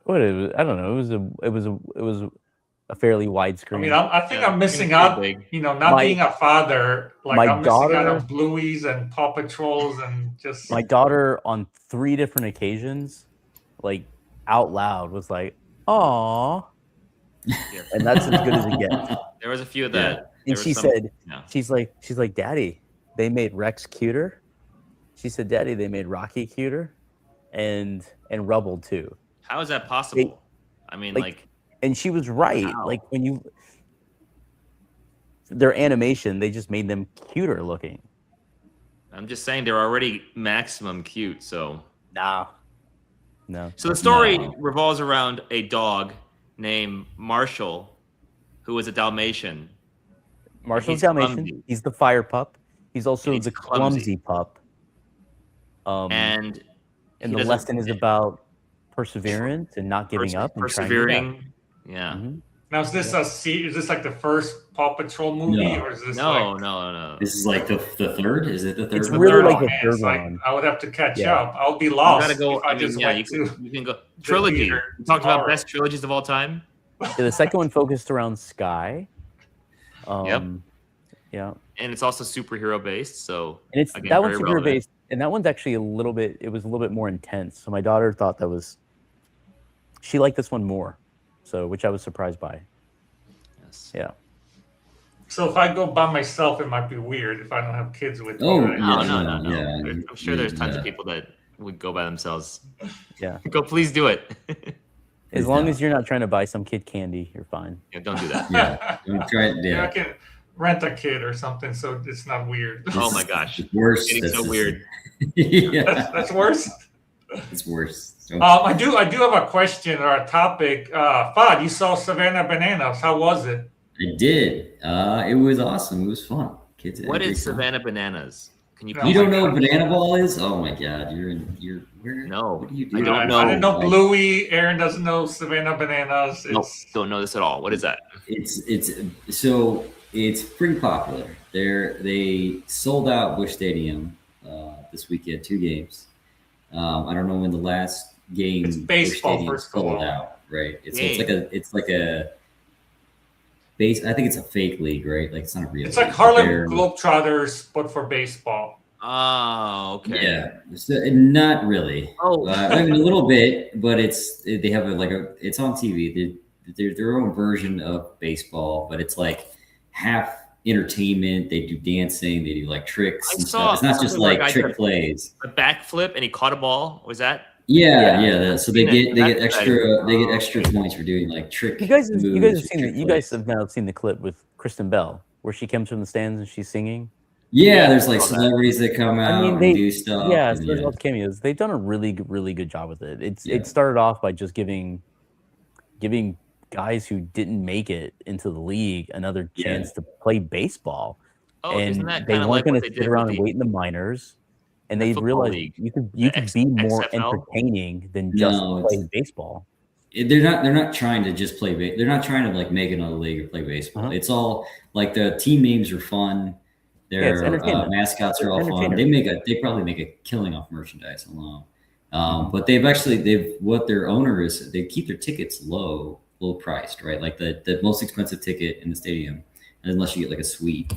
What it was? I don't know. It was a fairly wide I screen. mean, I think I'm missing pretty out. big. Not being a father, like my I'm missing out daughter- on Blueies and Paw Patrols and just. My daughter on 3 different occasions, like out loud, was like, "Aw," and that's as good as it gets. There was a few of that. And There she was some- said, yeah. she's like, "Daddy, they made Rex cuter." She said, "Daddy, they made Rocky cuter, and Rubble too." How is that possible? I mean, like And she was right. Wow. Like when their animation, they just made them cuter looking. I'm just saying they're already maximum cute. So No. So the story No. revolves around a dog named Marshall, who is a Dalmatian. Marshall's He's Dalmatian. clumsy. He's the fire pup. He's also He's the clumsy. clumsy pup. and he the doesn't- lesson is about perseverance and not giving up and trying your best. persevering. Yeah. Mhm. Now, is this is this like the first Paw Patrol movie, No. or is this No, like no. This is like the third. Is it the third? It's one? really third like one? the Man, third it's like one. I would have to catch Yeah. up. I'll be You lost gotta go. if I just went to. You can go trilogy. theater We talked about tomorrow. best trilogies of all time. Yeah, the second one focused around Sky. Yep. Yeah. And it's also superhero based. So And it's again, that one's very super relevant. based, and that one's actually it was a little bit more intense. So my daughter thought she liked this one more. So which I was surprised by. Yes. Yeah. So if I go by myself, it might be weird if I don't have kids with me. Oh, right? No. Yeah, I'm sure there's tons of yeah. people that would go by themselves. Yeah. Go, please do it. As long as you're not trying to buy some kid candy, you're fine. Yeah, don't do that. Yeah, I'm trying. Yeah, I Yeah, can rent a kid or something, so it's not weird. Oh my gosh, it's worse. getting so weird. Yeah, That's worse. it's worse. I do have a question or a topic. Fad, you saw Savannah Bananas. How was it? I did. It was awesome. It was fun. Kids. had a What great is time. Savannah Bananas? Can you? No. You please- don't know what banana ball is? Oh my god, you're where? No, what are you I doing? don't know. I didn't know Bluey. Aaron doesn't know Savannah Bananas. Nope, don't know this at all. What is that? It's pretty popular. They sold out Busch Stadium this weekend, 2 games. I don't know when the last game It's Busch baseball, Stadium first of sold all. out, right? It's Game. like a base. I think it's a fake league, right? Like it's not a real. It's like league, but Harlem they're- Globetrotters, but for baseball. Oh, okay. Yeah, so, not really. Oh. I mean a little bit, but they have it's on TV. They're their own version of baseball, but it's like half entertainment. They do dancing, they do like tricks I and saw stuff. It's not just something where a like guy trick did plays. A backflip and he caught a ball. Was that? Yeah. So they Seen it. get That's extra points for doing like trick. You guys moves, have now seen the clip with Kristen Bell where she comes from the stands and she's singing. Yeah, there's like saw that. celebrities that come out and do stuff. Yeah, and so there's lots of cameos. They've done a really good job with it. It started off by just giving guys who didn't make it into the league another chance to play baseball. Oh, isn't And that they kind of weren't like going what to they sit did around with and the? wait in the minors, and the they football realized league, you could the be more XFL? entertaining than just No, playing baseball. They're not trying to just play. They're not trying to like make another league or play baseball. Uh-huh. It's all like the team names are fun. it's Their entertainment. mascots are all fun. Entertainment. They probably make a killing off merchandise alone. But what their owner is, they keep their tickets low priced, right? Like the most expensive ticket in the stadium, unless you get like a suite,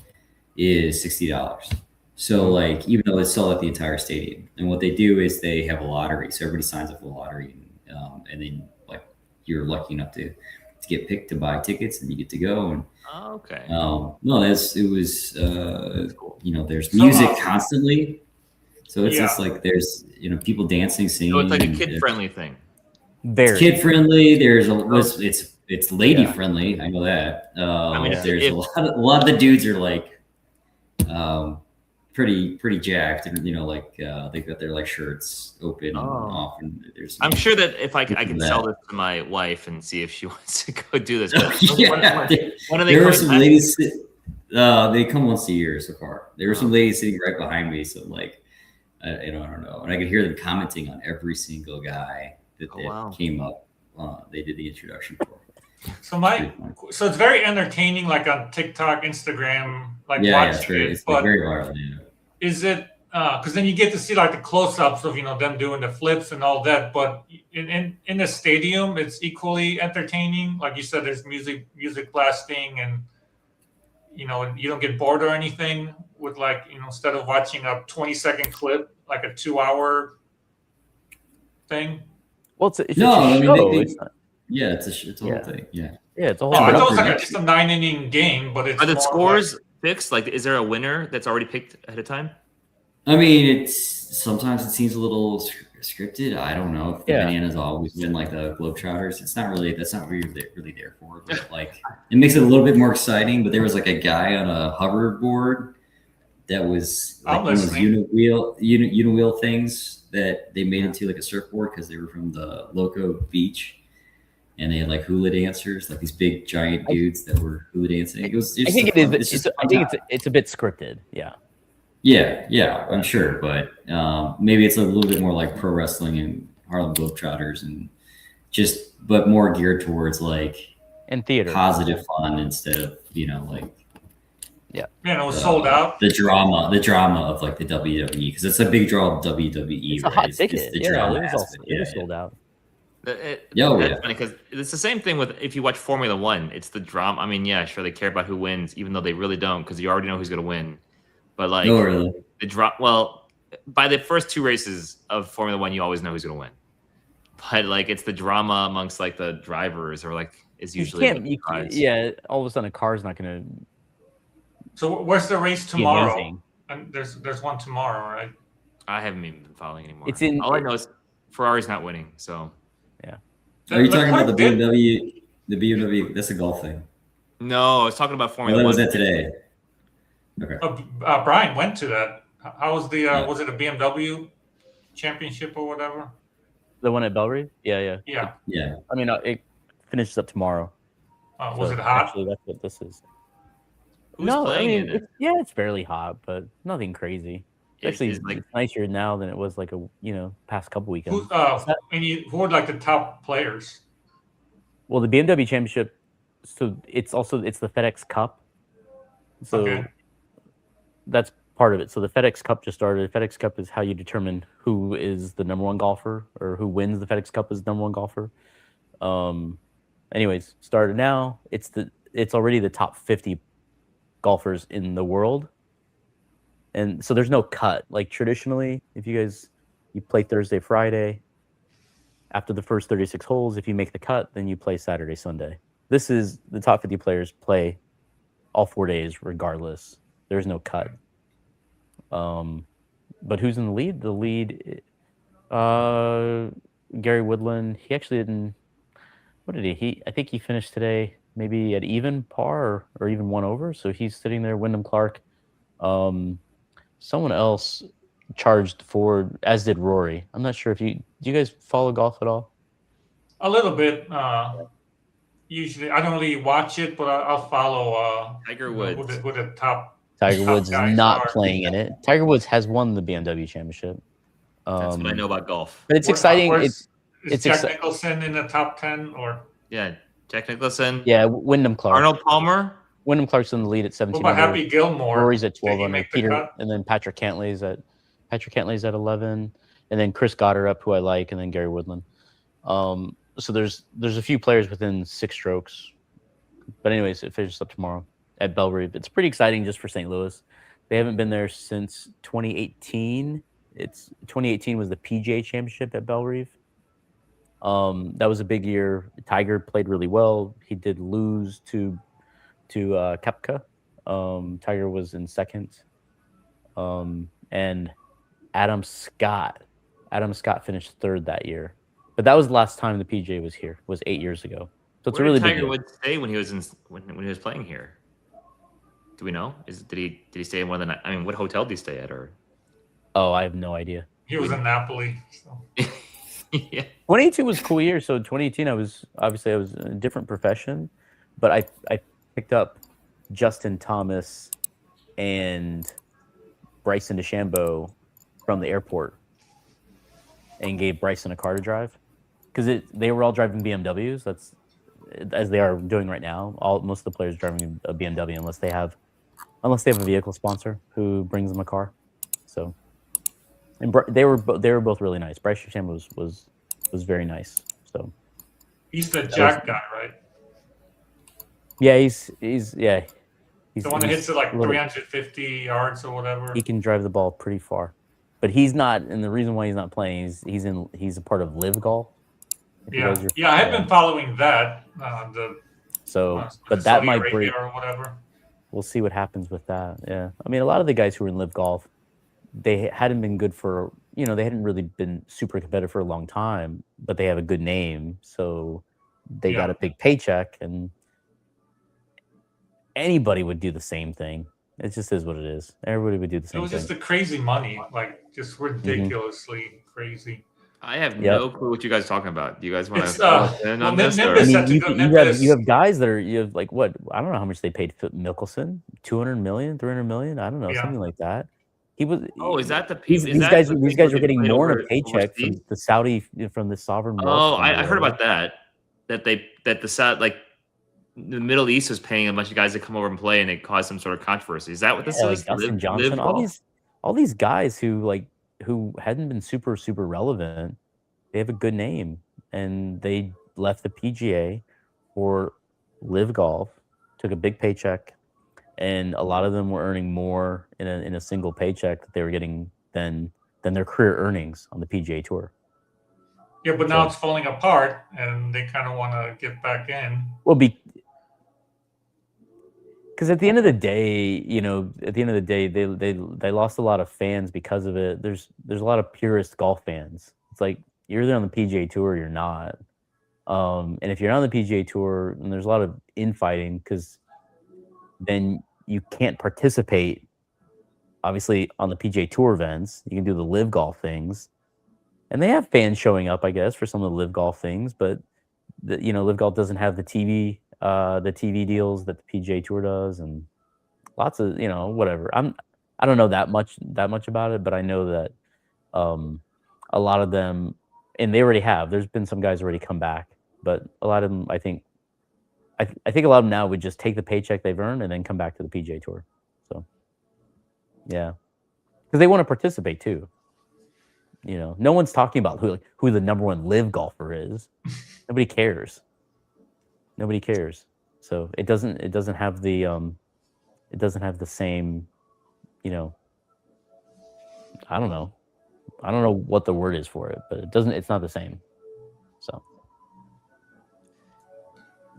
is $60. So like even though they sell out the entire stadium, and what they do is they have a lottery, so everybody signs up for the lottery, and then like you're lucky enough to get picked to buy tickets, and you get to go. And Oh, okay. no, it was That's cool. there's So, music constantly, so it's Yeah. just like there's people dancing, singing. So it's like a and kid friendly thing. Very. kid friendly. It's lady Yeah. friendly. I know that. mean, There's if- a lot of the dudes are like pretty jacked, and they've got their like shirts open and Oh. off, and there's I'm sure that if I can that. sell this to my wife and see if she wants to go do this. But Yeah, when are they there were coming some back? ladies. They come once a year so far. There were some ladies sitting right behind me, so like, I don't know, and I could hear them commenting on every single guy that Oh, wow. came up. They did the introduction for. So it's very entertaining, like on TikTok, Instagram, like Yeah, it's watching very, it. it's But very viral. Yeah. is it because then you get to see like the close-ups of them doing the flips and all that, but in the stadium it's equally entertaining. Like you said, there's music blasting, and you don't get bored or anything with like instead of watching a 20-second clip, like a 2-hour thing. Well, it's No, a I mean, show. they- It's not, Yeah, it's a Yeah. whole thing. Yeah. yeah, it's a whole. I thought it was for like next just a 9-inning game, but it's Are the more scores fixed? Like, is there a winner that's already picked ahead of time? I mean, sometimes it seems a little scripted. I don't know if the Yeah. Bananas always been like the Globetrotters. That's not what you're really there for. But like, it makes it a little bit more exciting. But there was like a guy on a hoverboard that was like I'm one of those listening. unwheel things that they made into like a surfboard because they were from the Loco Beach. And they had like hula dancers, like these big giant dudes that were hula dancing. I think it's a bit scripted. Yeah. Yeah, I'm sure, but maybe it's a little bit more like pro wrestling and Harlem Globetrotters, and but more geared towards like And theater. positive fun instead of like Man, it was sold out. the drama of like the WWE, because it's a big draw of WWE. It's a right? hot It's ticket. the Yeah, drama it was aspect. it was sold out. That's Yeah. funny because it's the same thing with if you watch Formula One. It's the drama. I mean, yeah, sure, they care about who wins, even though they really don't, because you already know who's going to win. But like No, really. the drop. Well, by the first two races of Formula One, you always know who's going to win. But like it's the drama amongst like the drivers, or like is usually all of a sudden a car's not going to. So where's the race tomorrow? Amazing. And there's one tomorrow, right? I haven't even been following anymore. All I know is Ferrari's not winning. So yeah. Are you talking about the BMW? The BMW? That's a golf thing. no, I was talking about Formula One. Was that today? Okay. Brian went to that. How was the? Was it a BMW championship or whatever? The one at Belgrade? Yeah. Yeah. I mean, it finishes up tomorrow. Was it hot? Actually, that's what this is. Who's playing in it? It's fairly hot, but nothing crazy. Actually, It's like it's nicer now than it was like past couple weekends. Who are like the top players? Well, the BMW Championship, so it's the FedEx Cup. So that's part of it. So the FedEx Cup just started. The FedEx Cup is how you determine who is the number one golfer, or who wins the FedEx Cup as number one golfer. Anyways, started now. It's already the top 50 golfers in the world. And so there's no cut. Like traditionally, if you play Thursday, Friday, after the first 36 holes, if you make the cut, then you play Saturday, Sunday. This is the top 50 players play all 4 days regardless. There's no cut. But who's in the lead? The lead, Gary Woodland. He actually didn't. What did he? I think he finished today maybe at even par or even one over. So he's sitting there. Wyndham Clark. Someone else charged forward, as did Rory. I'm not sure do you guys follow golf at all? A little bit. Usually, I don't really watch it, but I'll follow. Tiger Woods. Who the top. Tiger Woods is not are. playing in it. Tiger Woods has won the BMW Championship. That's what I know about golf. But it's exciting. Is Jack Nicholson in the top 10 or? Yeah, Jack Nicholson. Yeah, Wyndham Clark. Arnold Palmer. Wyndham Clark's in the lead at 17. What about Happy Gilmore? Rory's at 12 Did he under. make the cut? And then Patrick Cantley's at 11, and then Chris Goddard who I like, and then Gary Woodland. So there's a few players within 6 strokes. But anyways, it finishes up tomorrow at Belgrade. It's pretty exciting just for St. Louis. They haven't been there since 2018. 2018 was the PGA Championship at Belgrade. That was a big year. Tiger played really well. He did lose to Koepka. Tiger was in second. And Adam Scott finished third that year. But that was the last time the PGA was here. Was 8 years ago. So it's Where a really did big Tiger deal. Woods stay when he was when he was playing here? Do we know? Did he stay in one of the? I mean, what hotel did he stay at? Or Oh, I have no idea. He was in Napoli. So. yeah. 2018 was a cool year. So 2018, I was in a different profession, but I picked up Justin Thomas and Bryson DeChambeau from the airport and gave Bryson a car to drive because they were all driving BMWs. That's as they are doing right now. Most of the players driving a BMW unless they have a vehicle sponsor who brings them a car. So, and they were both really nice. Bryce DeChambeau was very nice. So he's the Jack guy, right? Yeah, he's the one that hits it like 350 yards or whatever. He can drive the ball pretty far, but he's not. And the reason why he's not playing is he's a part of Live Golf. Yeah, I have been following that. But that might break or whatever. We'll see what happens with that. Yeah, I mean, a lot of the guys who were in Live Golf, they hadn't been good for they hadn't really been super competitive for a long time, but they have a good name, so they got a big paycheck, and anybody would do the same thing. It just is what it is. Everybody would do the same thing. It was just the crazy money, like just ridiculously crazy. I have no clue what you guys are talking about. Do you guys want to fill in on this? This? You have guys that you have like what? I don't know how much they paid Mickelson. 200 million, 300 million. I don't know, something like that. He was. Oh, is that the These, is these that guys. the These thing guys where are they getting played more in a paycheck overseas? from the sovereign wealth. Oh, fund or I heard whatever. about that. That the South, like the Middle East was paying a bunch of guys to come over and play, and it caused some sort of controversy. Is that what this Yeah, is? like Dustin Live Johnson, golf? all these guys who hadn't been super relevant, they have a good name, and they left the PGA for Live Golf, took a big paycheck, and a lot of them were earning more in a single paycheck that they were getting than their career earnings on the PGA Tour. Yeah, but now it's falling apart, and they kind of want to get back in. Well, because at the end of the day, they lost a lot of fans because of it. There's a lot of purist golf fans. It's like you're either on the PGA Tour or you're not. And if you're not on the PGA Tour, and there's a lot of infighting, because then you can't participate. Obviously, on the PGA Tour events, you can do the Live Golf things, and they have fans showing up, I guess, for some of the Live Golf things. But Live Golf doesn't have the TV deals that the PGA Tour does, and lots of whatever. I don't know that much about it, but I know that a lot of them, and they already have. There's been some guys already come back, but a lot of them, I think a lot of them now would just take the paycheck they've earned and then come back to the PGA Tour. So yeah, because they want to participate too. No one's talking about who the number one Live golfer is. Nobody cares. So it doesn't have the same, I don't know what the word is for it, but it's not the same. So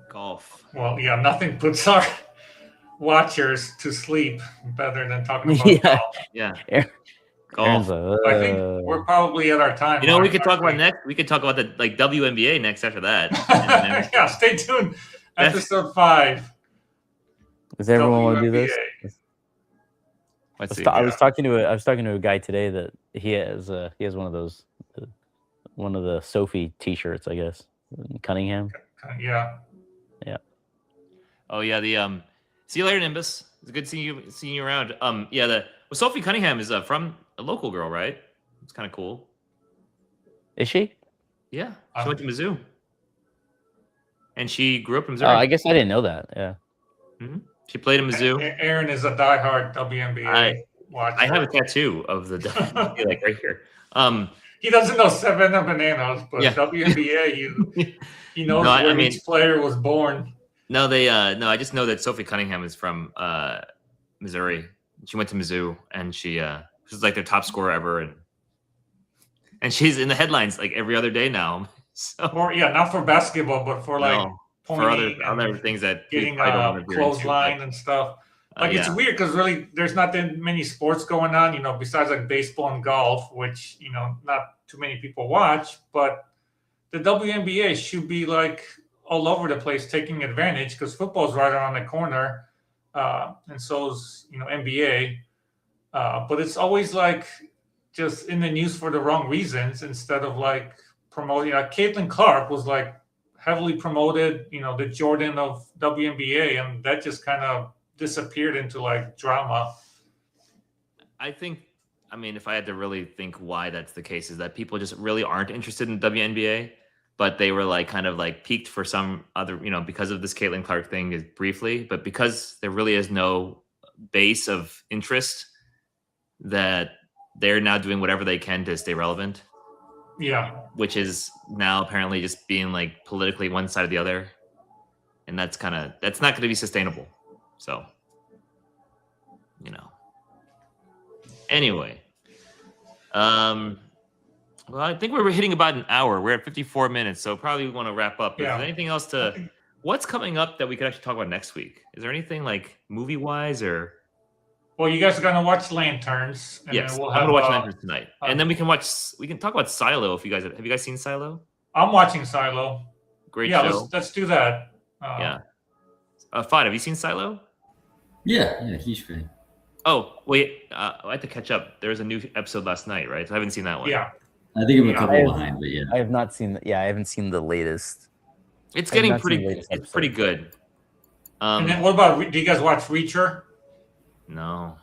Golf. Well, yeah, nothing puts our watchers to sleep better than talking about golf. Yeah. Golf. I think we're probably at our time. We could talk about next. We could talk about the WNBA next after that. Yeah, stay tuned. Episode 5. Does everyone want to do this? Let's see. I was talking to a guy today that he has one of those one of the Sophie T-shirts, I guess, Cunningham. Yeah. Oh yeah, the see you later, Nimbus. It's good seeing you around. Sophie Cunningham is from a local girl, right? It's kind of cool. Is she? Yeah, she went to Mizzou, and she grew up in Missouri. Oh, I guess I didn't know that. Yeah. Mm-hmm. She played in Mizzou. Aaron is a diehard WNBA watcher. I have a tattoo of the WNBA, like right here. He doesn't know Savannah Bananas, but Yeah. WNBA, he knows where each player was born. No, I just know that Sophie Cunningham is from Missouri. She went to Mizzou, and she's like their top scorer ever, and she's in the headlines like every other day now. So, not for basketball, but for for other things that getting a clothesline and stuff. It's weird because really there's not that many sports going on, besides like baseball and golf, which not too many people watch. But the WNBA should be like all over the place, taking advantage, because football's right around the corner, and so's NBA. But it's always like just in the news for the wrong reasons instead of like promoting. Caitlin Clark was like heavily promoted, the Jordan of WNBA, and that just kind of disappeared into like drama. I think, if I had to really think why that's the case, is that people just really aren't interested in WNBA, but they were like kind of like peaked for some other, because of this Caitlin Clark thing is briefly, but because there really is no base of interest, that they're now doing whatever they can to stay relevant. Yeah. Which is now apparently just being like politically one side or the other. And that's not going to be sustainable. So, Anyway. Well, I think we're hitting about an hour. We're at 54 minutes, so probably want to wrap up. Yeah. Is there anything else what's coming up that we could actually talk about next week? Is there anything like movie-wise or? Well, you guys are going to watch Lanterns. And yes, then we'll I'm going to watch Lanterns tonight. And then we can talk about Silo if you guys, have you guys seen Silo? I'm watching Silo. Great show. Let's do that. Fad, have you seen Silo? Yeah, huge fan. Oh, wait, I had to catch up. There was a new episode last night, right? So I haven't seen that one. Yeah. I think I'm a couple behind, but yeah. I have not seen I haven't seen the latest. It's getting pretty good. And then what about, do you guys watch Reacher? No.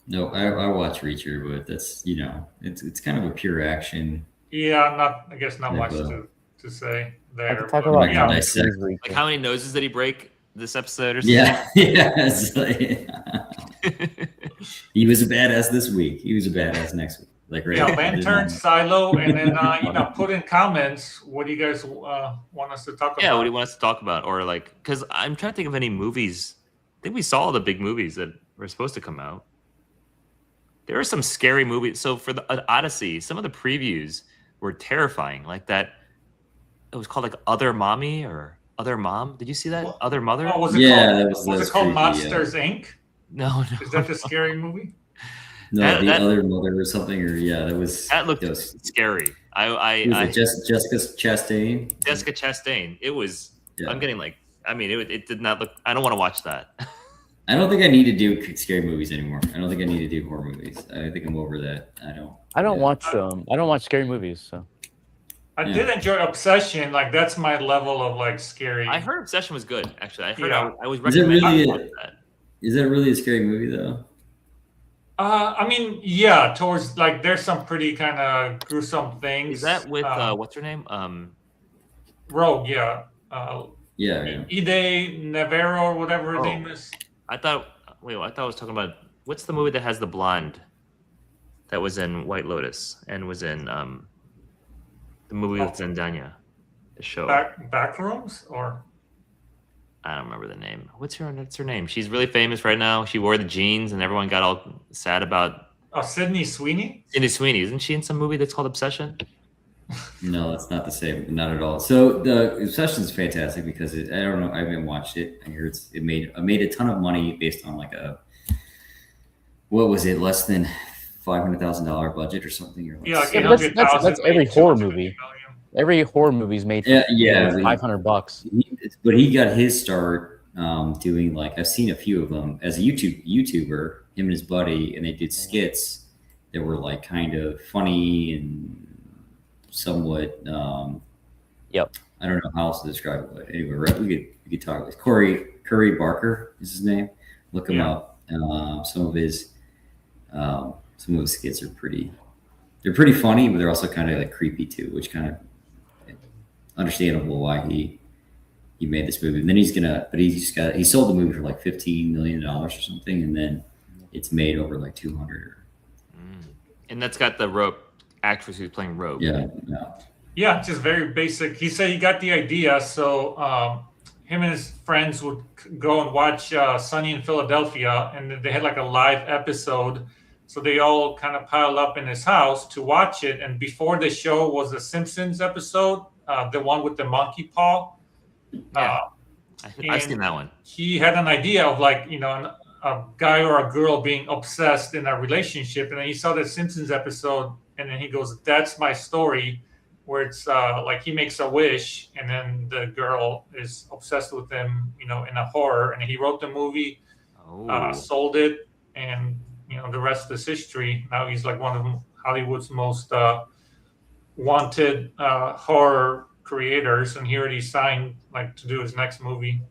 No, I watch Reacher, but that's it's kind of a pure action Yeah, I guess not type much of. to say I there. could talk But I'm about not gonna yeah, Tom dissect. Cruise Like Reacher. how many noses did he break this episode or something? Yeah, yeah. It's like, he was a badass this week. He was a badass next week. Like right. yeah, at this Lantern, moment. Silo, and then put in comments what do you guys want us to talk Yeah, about. what do you want us to talk about? Or like, because I'm trying to think of any movies. I think we saw all the big movies that were supposed to come out. There are some scary movies. So for the Odyssey, some of the previews were terrifying. Like that, it was called like Other Mommy or Other Mom. Did you see that? What? Other Mother? Oh, was it Yeah, called? that was Was it called creepy, Monsters Inc? No, Is that the scary movie? No, the that- other mother or something, or that looked was scary. who was it? Jessica Chastain. Jessica Chastain. It was. Yeah. I'm getting like. I mean, it did not look. I don't want to watch that. I don't think I need to do scary movies anymore. I don't think I need to do horror movies. I think I'm over that. I don't watch scary movies. So I did enjoy Obsession. Like that's my level of like scary. I heard Obsession was good. Actually, I heard. Yeah. I was Is it recommending really that. Is that really a scary movie though? I mean, yeah, towards like there's some pretty kind of gruesome things. Is that with what's her name? Rogue? Yeah. Yeah. Ide Navarro or whatever her Oh. name is. I thought I was talking about what's the movie that has the blonde that was in White Lotus and was in the movie with Zendaya, the show. Backrooms or I don't remember the name. What's her name? She's really famous right now. She wore the jeans and everyone got all sad about Sydney Sweeney. Sydney Sweeney. Isn't she in some movie that's called Obsession? No, it's not the same. Not at all. So the Obsession is fantastic because I don't know. I haven't watched it. I hear it made a ton of money based on like what was it? Less than $500,000 budget or something. Or Yeah, like Yeah, but 800,000. that's every horror 250 movie. million. every horror movie's made for $500. But he got his start doing like I've seen a few of them as a YouTuber. Him and his buddy, and they did skits that were like kind of funny and somewhat. Yep. I don't know how else to describe it, but anyway, right, we could talk. With Curry Barker is his name. Look him up. Some of his skits are they're pretty funny, but they're also kind of like creepy too, which kind of understandable why he made this movie. And then he sold the movie for like $15 million or something, and then it's made over like 200. And that's got the Rogue actress who's playing Rogue. Yeah. Yeah, just very basic. He said he got the idea, so him and his friends would go and watch Sunny in Philadelphia, and they had like a live episode. So they all kind of piled up in his house to watch it. And before the show was the Simpsons episode, the one with the monkey paw. Yeah. I've seen that one. He had an idea of like, a guy or a girl being obsessed in a relationship. And then he saw the Simpsons episode, and then he goes, "That's my story," where it's like he makes a wish, and then the girl is obsessed with him, in a horror. And he wrote the movie, sold it, and the rest is history. Now he's like one of Hollywood's most wanted horror creators, and he already signed like to do his next movie.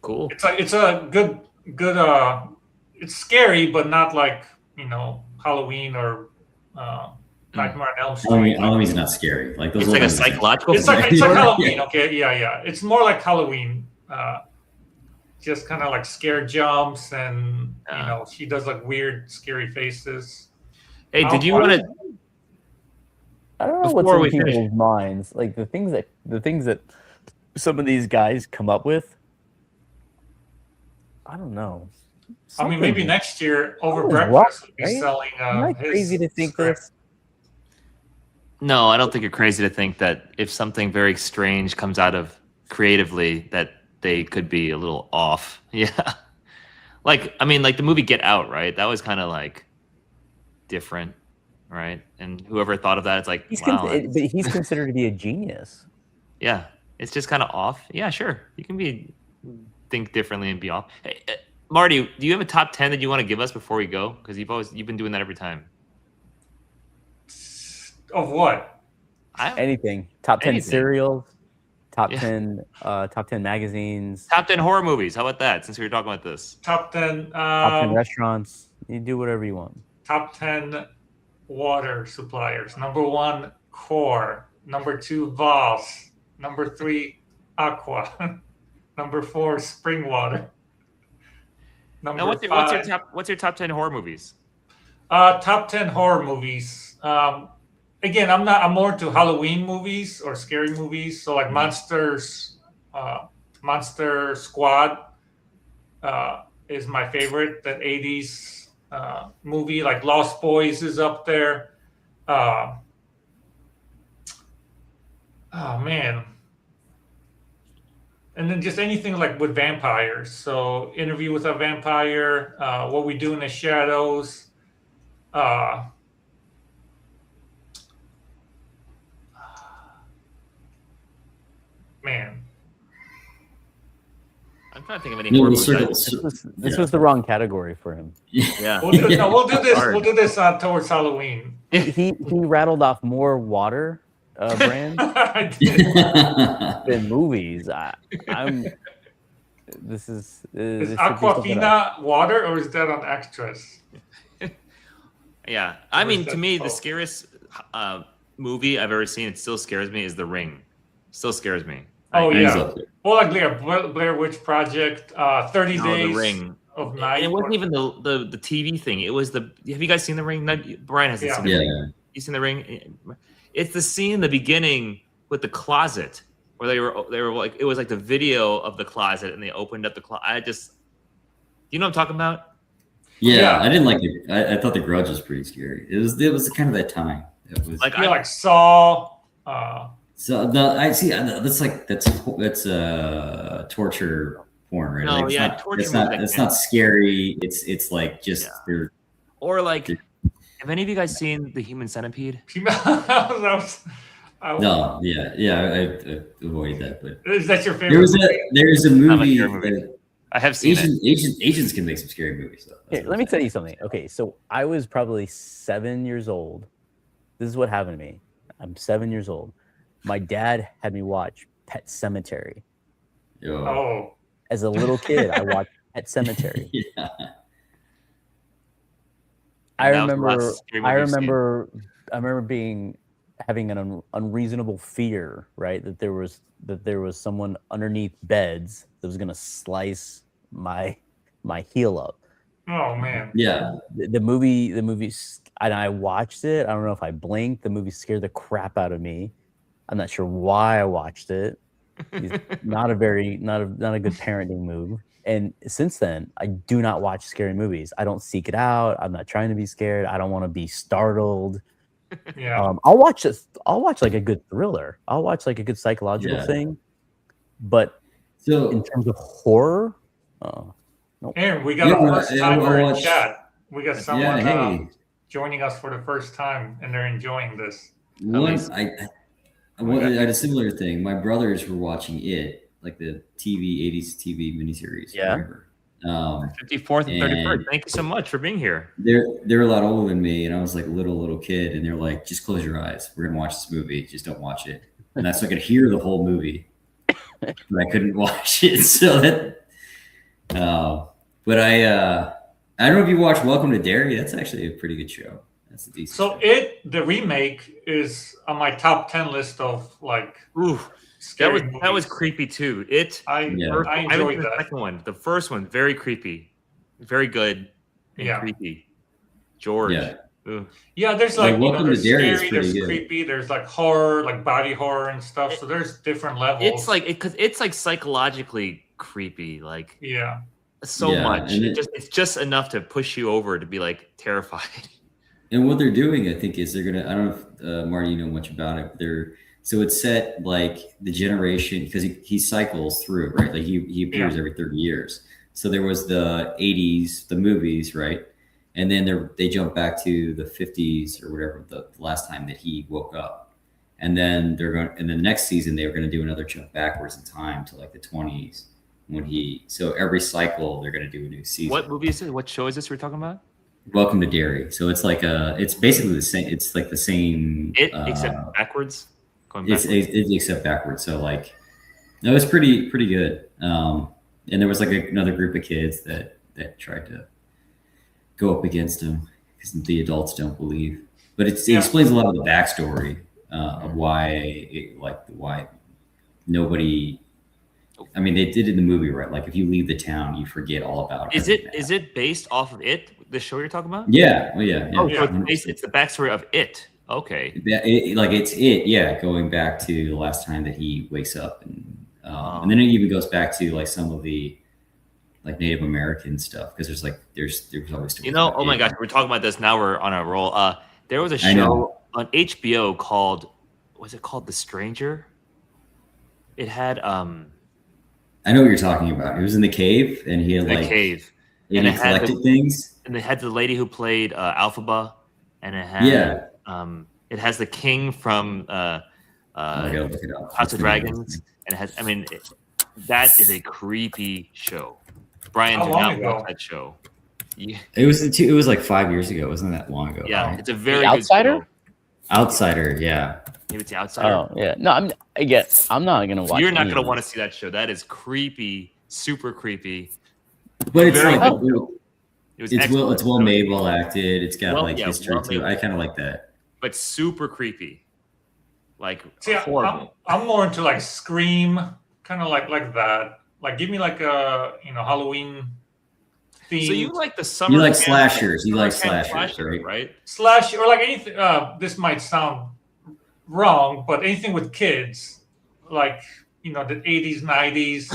Cool. It's a good. It's scary, but not like Halloween or Nightmare on Elm Street. Halloween's not scary. Like those. It's like a psychological. It's like Halloween. Okay, yeah. It's more like Halloween. Just kind of like scare jumps, and she does like weird, scary faces. Hey, did you want to? I don't know Before what's in we finish- people's minds. Like the things that some of these guys come up with. I don't know. I mean, maybe next year over Something's breakfast wrong, we'll be right? selling. Am I crazy to think this? No, I don't think you're crazy to think that if something very strange comes out of creatively, that they could be a little off. Yeah. Like the movie Get Out, right? That was kind of like different, right? And whoever thought of that, it's like, But he's considered to be a genius. yeah, it's just kind of off. Yeah, sure. You can think differently and be off. Hey, Marty, do you have a top 10 that you want to give us before we go? Because you've been doing that every time. Of what? Anything. Top 10 Anything. cereals. Top Yeah. 10 magazines. Top 10 horror movies. How about that? Since we were talking about this. Top 10. Top 10 restaurants. You do whatever you want. Top 10 water suppliers. Number 1, Core. Number 2, Voss. Number 3, Aqua. Number 4, Spring Water. Number Now, 5. what's your top 10 horror movies? Top 10 horror movies. Again, I'm more into Halloween movies or scary movies. So like Monster Squad is my favorite. That 80s movie. Like Lost Boys is up there. Oh man. And then just anything like with vampires. So Interview with a Vampire, What We Do in the Shadows. Man. I'm trying to think of any No, horror we movies. circled- This was the wrong category for him. Yeah. We'll do this. Hard. We'll do this towards Halloween. He rattled off more water brands I did. than movies. This Is should be something else. Aquafina water or is that on extras? Yeah. I mean, that to me, the called? scariest movie I've ever seen, it still scares me, is The Ring. Still scares me. Oh Hangs yeah. up there. Well, like Blair Witch Project, 30 No, Days The Ring. of And Night. it wasn't even the TV thing. It was have you guys seen The Ring? No, Brian hasn't Yeah. seen The Ring. You seen The Ring? It's the scene in the beginning with the closet where they were like, it was like the video of the closet and they opened up the closet. You know what I'm talking about? Yeah, I didn't like it. I thought The Grudge was pretty scary. It was kind of that time. It was Like, Yeah, like Saw. so that's torture porn, right? No, Like, it's yeah, not, torture it's not movies, it's yeah. not scary. It's like just Yeah. they're or like, have any of you guys seen The Human Centipede? no, I avoid that. But Is that your favorite? there's a Not my movie. favorite movie. I have seen it. Asians can make some scary movies. Though. Here, let me tell you something. Okay, so I was probably 7 years old. This is what happened to me. I'm 7 years old. My dad had me watch Pet Sematary. Yo. Oh, As a little kid, I watched Pet Cemetery. Yeah. I And that was the remember. last scary I movie you've seen. remember having an unreasonable fear, right? That there was someone underneath beds that was gonna slice my heel up. oh man. Yeah. The movie, and I watched it. I don't know if I blinked. The movie scared the crap out of me. I'm not sure why I watched it. It's not a good parenting move. And since then, I do not watch scary movies. I don't seek it out. I'm not trying to be scared. I don't want to be startled. Yeah. I'll watch like a good thriller. I'll watch like a good psychological Yeah. thing. But So in terms of horror, Aaron, we got Yeah, a first timer in watch- chat. We got someone yeah, hey. joining us for the first time, and they're enjoying this. I had a similar thing. My brothers were watching it, like the 80s TV miniseries. Yeah. Whatever. 54th and 31st. And- Thank you so much for being here. They're a lot older than me, and I was like a little kid, and they're like, just close your eyes. We're gonna watch this movie. Just don't watch it. And that's so I could hear the whole movie, but I couldn't watch it. So that, but I don't know if you watch Welcome to Derry. That's actually a pretty good show. That's a decent. So show. the remake is on my top 10 list of like Ooh, scary that was movies. creepy too. I Yeah. First- I haven't enjoyed seen the that. second one. The first one, very creepy, very good, and Yeah. creepy. George. Yeah. Ooh. Yeah, there's Like, like Welcome to there's Derry is scary, pretty there's good. creepy, there's like horror, like body horror and stuff. So there's different levels. It's like because it's like psychologically creepy, like yeah, so Yeah, much. and It's just enough to push you over to be like terrified. And what they're doing, I think, is they're gonna. I don't know if Marty, you know much about it. But so it's set like the generation because he cycles through, right? Like he appears every 30 years. So there was the 80s, the movies, right? And then they jump back to the 50s or whatever the last time that he woke up. And then and then the next season they were going to do another jump backwards in time to like the 20s so every cycle they're going to do a new season. What movie is it? What show is this we're talking about? Welcome to Derry. So it's like it's basically the same. It's like the same. Except backwards. Going It's backwards. except backwards. So like, no, it's pretty good. And there was like another group of kids that tried to go up against him because the adults don't believe. But it Yeah. explains a lot of the backstory of why nobody. I mean, they did in the movie, right? Like if you leave the town, you forget all about. Is it based off of it? The show you're talking about? Yeah. Well, yeah. Oh, Yeah. so it's the backstory of it. Okay. Yeah, going back to the last time that he wakes up, and then it even goes back to like some of the like Native American stuff because there's always stories about Oh my it. gosh, we're talking about this now. We're on a roll. There was a I know. show on HBO called The Stranger? It had I know what you're talking about. It was in the cave, and he had The like Cave, and he it had collected things. and they had the lady who played Alphaba, and it had it has the king from I gotta look it up. House of Dragons, and it has. I mean, that is a creepy show. Brian, How do long not ago? watch that show. Yeah, It was like 5 years ago. It wasn't that long ago. yeah, right? it's a very The good Outsider? show. Outsider. Yeah. Maybe it's The Outsider. Oh yeah, no, I'm not gonna watch. You're not any gonna of want to these. see that show. That is creepy, super creepy. But it's Very like good. It was it's excellent. well made, well acted. It's got like Yeah, history well too. made. I kind of like that. But super creepy, like See, horrible. I'm more into like Scream, kind of like that. Like, give me like a Halloween theme So you like the summer? You like camp- slashers. You summer like camp slashers, slasher, right? slash or like anything. This might sound wrong, but anything with kids, like the 80s, 90s.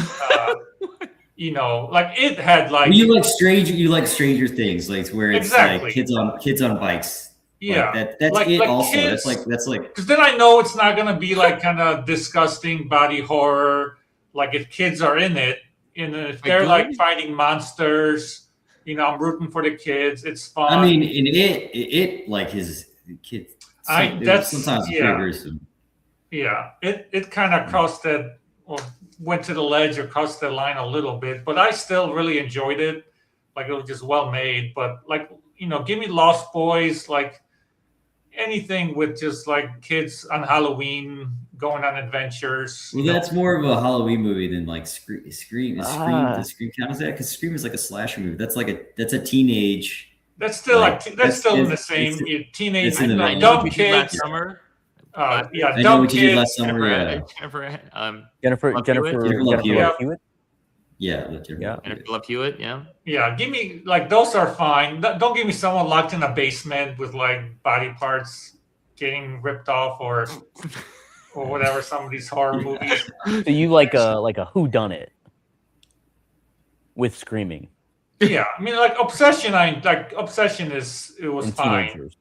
Like it had like You like Stranger Things, like where it's Exactly. like kids on bikes. yeah. Like that's Like- it. like Also, kids- that's like Because then I know it's not gonna be like kind of disgusting body horror. Like if kids are in it, and if they're good? like fighting monsters, I'm rooting for the kids. It's fun. I mean, in it like his kids. That's- sometimes yeah. very gruesome. yeah, it kind of crossed that or went to the ledge or crossed the line a little bit, but I still really enjoyed it. Like it was just well made. But like give me Lost Boys, like anything with just like kids on Halloween going on adventures. Well, that's more of a Halloween movie than like Scream. Ah. Does Scream count as that? Because Scream is like a slasher movie. That's a teenage. That's still Like, that's still in the it's- same teenage it's in the vein. dumb What we did last kids. summer. Yeah, I know dumb what you did kids. last summer. Jennifer Love Love Hewitt. Hewitt. Yeah. Jennifer Love Hewitt, yeah. Yeah, give me like those are fine. Don't give me someone locked in a basement with like body parts getting ripped off or whatever. Some of these horror movies. So you like a whodunit with screaming Yeah, I mean like Obsession. Obsession it was and fine. teenagers.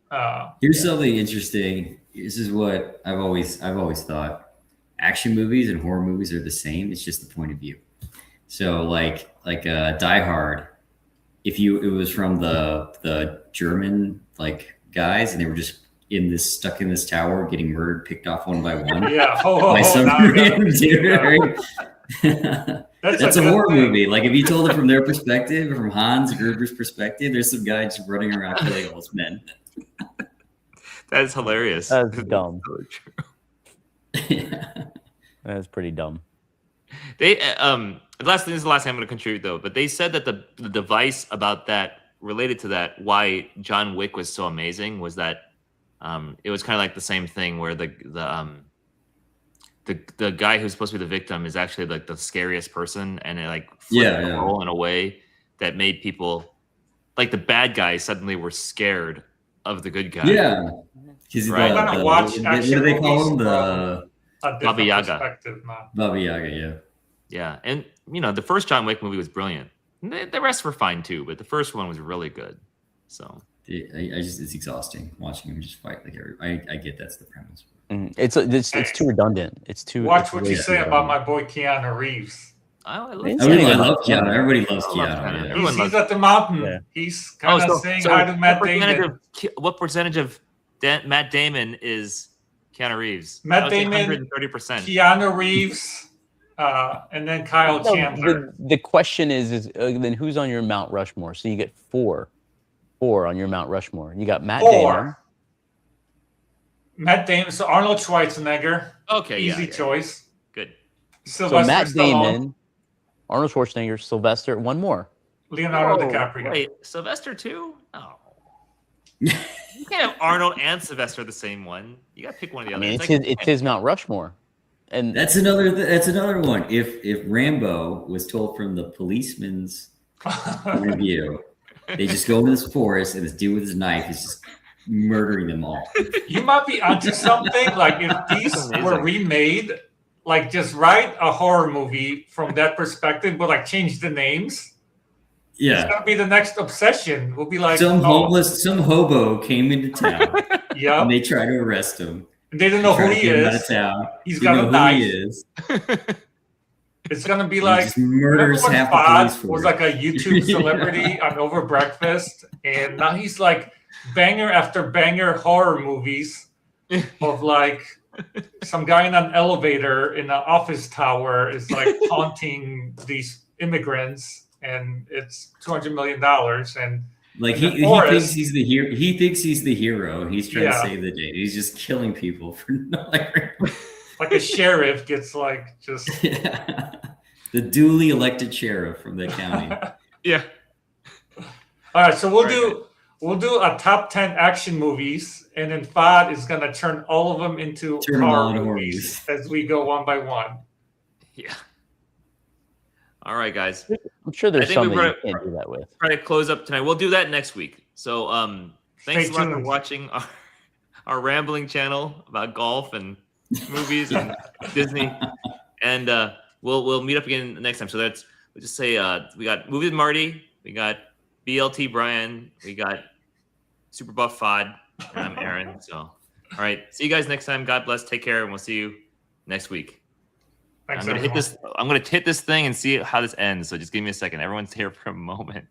Here's something interesting. This is what I've always thought. Action movies and horror movies are the same. It's just the point of view. So like Die Hard, it was from the German like guys, and they were just stuck in this tower, getting murdered, picked off one by one Yeah, by some now we gotta- random dude. yeah. Right? That's a good horror thing. movie. Like if you told it from their perspective, or from Hans Gruber's perspective, there's some guy just running around killing all his men. That is hilarious. That's dumb. So true. Yeah. That's pretty dumb. They this is the last time I'm going to contribute though, but they said that the device about that related to that why John Wick was so amazing was that it was kind of like the same thing where the guy who's supposed to be the victim is actually like the scariest person, and it like flipped the role in a way that made people like the bad guys suddenly were scared of the good guy. Yeah. Right. I'm gonna watch what action do they call him? movies The a different Baba Yaga. perspective now. Baba Yaga, yeah. Yeah, and the first John Wick movie was brilliant. The rest were fine too, but the first one was really good. So It's exhausting watching him just fight like everybody. I get that's the premise. It's too redundant. It's too. Watch it's what way you too say about redundant. my boy Keanu Reeves. I I love Keanu. Everybody loves I love Keanu. Keanu. Yeah. Everyone He's at the mountain. Yeah. He's kind of saying hi to Matt Damon. What percentage of Matt Damon is Keanu Reeves? Matt Damon, 130%. Keanu Reeves, and then Kyle No, Chandler. the question is then who's on your Mount Rushmore? So you get four on your Mount Rushmore. You got Matt Damon. Matt Damon, so Arnold Schwarzenegger. Okay, Easy yeah. choice. Good. So Sylvester Matt Stallone. Damon, Arnold Schwarzenegger, Sylvester, one more. Leonardo DiCaprio. Wait, Sylvester too? Oh. You can't have Arnold and Sylvester the same one. You gotta pick one of the I other. mean, It's it's his Mount Rushmore, and That's another one. If Rambo was told from the policeman's point of view, they just go into this forest and this dude with his knife is just murdering them all. You might be onto something. Like if these Amazing. were remade, like just write a horror movie from that perspective, but like change the names. It's Yeah. gonna be the next obsession. We'll be like, Some hobo came into town yeah. and they tried to arrest him. They don't know Tried who to he get him out is. of town. He's Didn't got a know who knife. he is. It's gonna be He like just murders remember when half the police Fod was force. like a YouTube celebrity on Over Breakfast, and now he's like banger after banger horror movies of like some guy in an elevator in an office tower is like haunting these immigrants, and it's $200 million. And Like in the he forest- thinks he's the hero. He thinks he's the hero. He's trying to Yeah. save the day. He's just killing people for no like a sheriff gets like just Yeah. The duly elected sheriff from the county. Yeah. all right. So we'll Very do a top 10 action movies, and then Fod is gonna turn all of them into Turn them all horror into movies as we go one by one. Yeah. All right, guys. I'm sure there's I think some we that you brought- can't do that with. Try to close up tonight. We'll do that next week. So thanks Stay a lot for tuned. watching our rambling channel about golf and movies and Disney. And we'll meet up again next time. So we'll just say we got Movie with Marty, we got BLT Brian, we got Super Buff Fod, and I'm Aaron. So all right. See you guys next time. God bless. Take care, and we'll see you next week. Thanks, I'm gonna everyone. hit this thing and see how this ends. So just give me a second. Everyone's here for a moment.